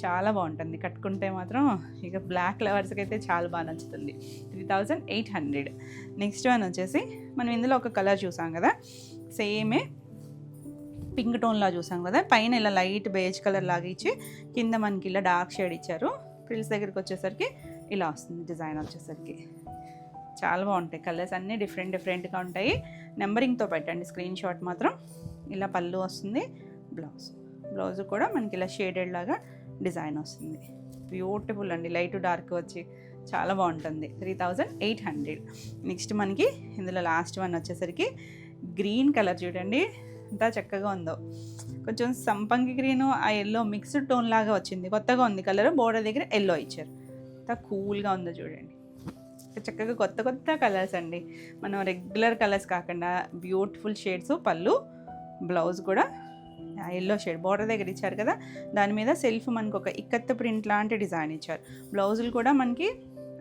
చాలా బాగుంటుంది. కట్టుకుంటే మాత్రం ఇక బ్లాక్ లవర్స్కి అయితే చాలా బాగా నచ్చుతుంది. 3800. నెక్స్ట్ వన్ వచ్చేసి మనం ఇందులో ఒక కలర్ చూసాం కదా, సేమే పింక్ టోన్లా చూసాం కదా, పైన ఇలా లైట్ బేజ్ కలర్ లాగా ఇచ్చి కింద మనకి ఇలా డార్క్ షేడ్ ఇచ్చారు. ఫ్రిల్స్ దగ్గరికి వచ్చేసరికి ఇలా వస్తుంది డిజైన్ వచ్చేసరికి. చాలా బాగుంటాయి కలర్స్ అన్నీ డిఫరెంట్గా ఉంటాయి. నెంబరింగ్తో పెట్టండి స్క్రీన్ షాట్ మాత్రం. ఇలా పళ్ళు వస్తుంది, బ్లౌజ్ కూడా మనకి ఇలా షేడెడ్ లాగా డిజైన్ వస్తుంది. బ్యూటిఫుల్ అండి, లైట్ డార్క్ వచ్చి చాలా బాగుంటుంది. 3800. నెక్స్ట్ మనకి ఇందులో లాస్ట్ వన్ వచ్చేసరికి గ్రీన్ కలర్ చూడండి ఎంత చక్కగా ఉందో. కొంచెం సంపంగి గ్రీను ఆ ఎల్లో మిక్స్డ్ టోన్ లాగా వచ్చింది, కొత్తగా ఉంది కలర్. బోర్డర్ దగ్గర ఎల్లో ఇచ్చారు, ఎంత కూల్గా ఉందో చూడండి. చక్కగా కొత్త కలర్స్ అండి, మనం రెగ్యులర్ కలర్స్ కాకుండా బ్యూటిఫుల్ షేడ్స్. పళ్ళు, బ్లౌజ్ కూడా ఎల్లో షేడ్ బోర్డర్ దగ్గర ఇచ్చారు కదా, దాని మీద సెల్ఫ్ మనకు ఒక ఇక్కత్ ప్రింట్ లాంటి డిజైన్ ఇచ్చారు. బ్లౌజులు కూడా మనకి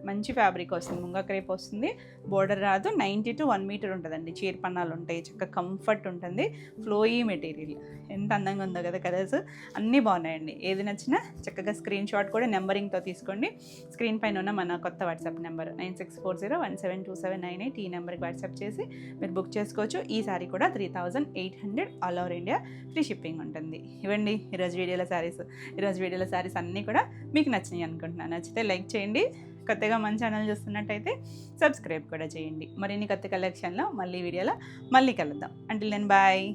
మంచి ఫ్యాబ్రిక్ వస్తుంది, ముంగ క్రేప్ వస్తుంది, బోర్డర్ రాదు. 90 to 1 మీటర్ ఉంటుందండి, చీరపన్నాలు ఉంటాయి, చక్కగా కంఫర్ట్ ఉంటుంది, ఫ్లోయీ మెటీరియల్. ఎంత అందంగా ఉందో కదా కలర్స్, అన్నీ బాగున్నాయండి. ఏది నచ్చినా చక్కగా స్క్రీన్ షాట్ కూడా నెంబరింగ్తో తీసుకోండి. స్క్రీన్ పైన ఉన్న మన కొత్త వాట్సాప్ నెంబర్ 9640172798 ఈ నెంబర్కి వాట్సాప్ చేసి మీరు బుక్ చేసుకోవచ్చు. ఈ సారీ కూడా 3800 all over India free shipping ఉంటుంది. ఇవ్వండి ఈరోజు వీడియోలో శారీస్ అన్నీ కూడా మీకు నచ్చినాయి అనుకుంటున్నాను. నచ్చితే లైక్ చేయండి, కొత్తగా మన ఛానల్ చూస్తున్నట్టయితే సబ్స్క్రైబ్ కూడా చేయండి. మరిన్ని కొత్త కలెక్షన్లో మళ్ళీ కలుద్దాం. Until then bye.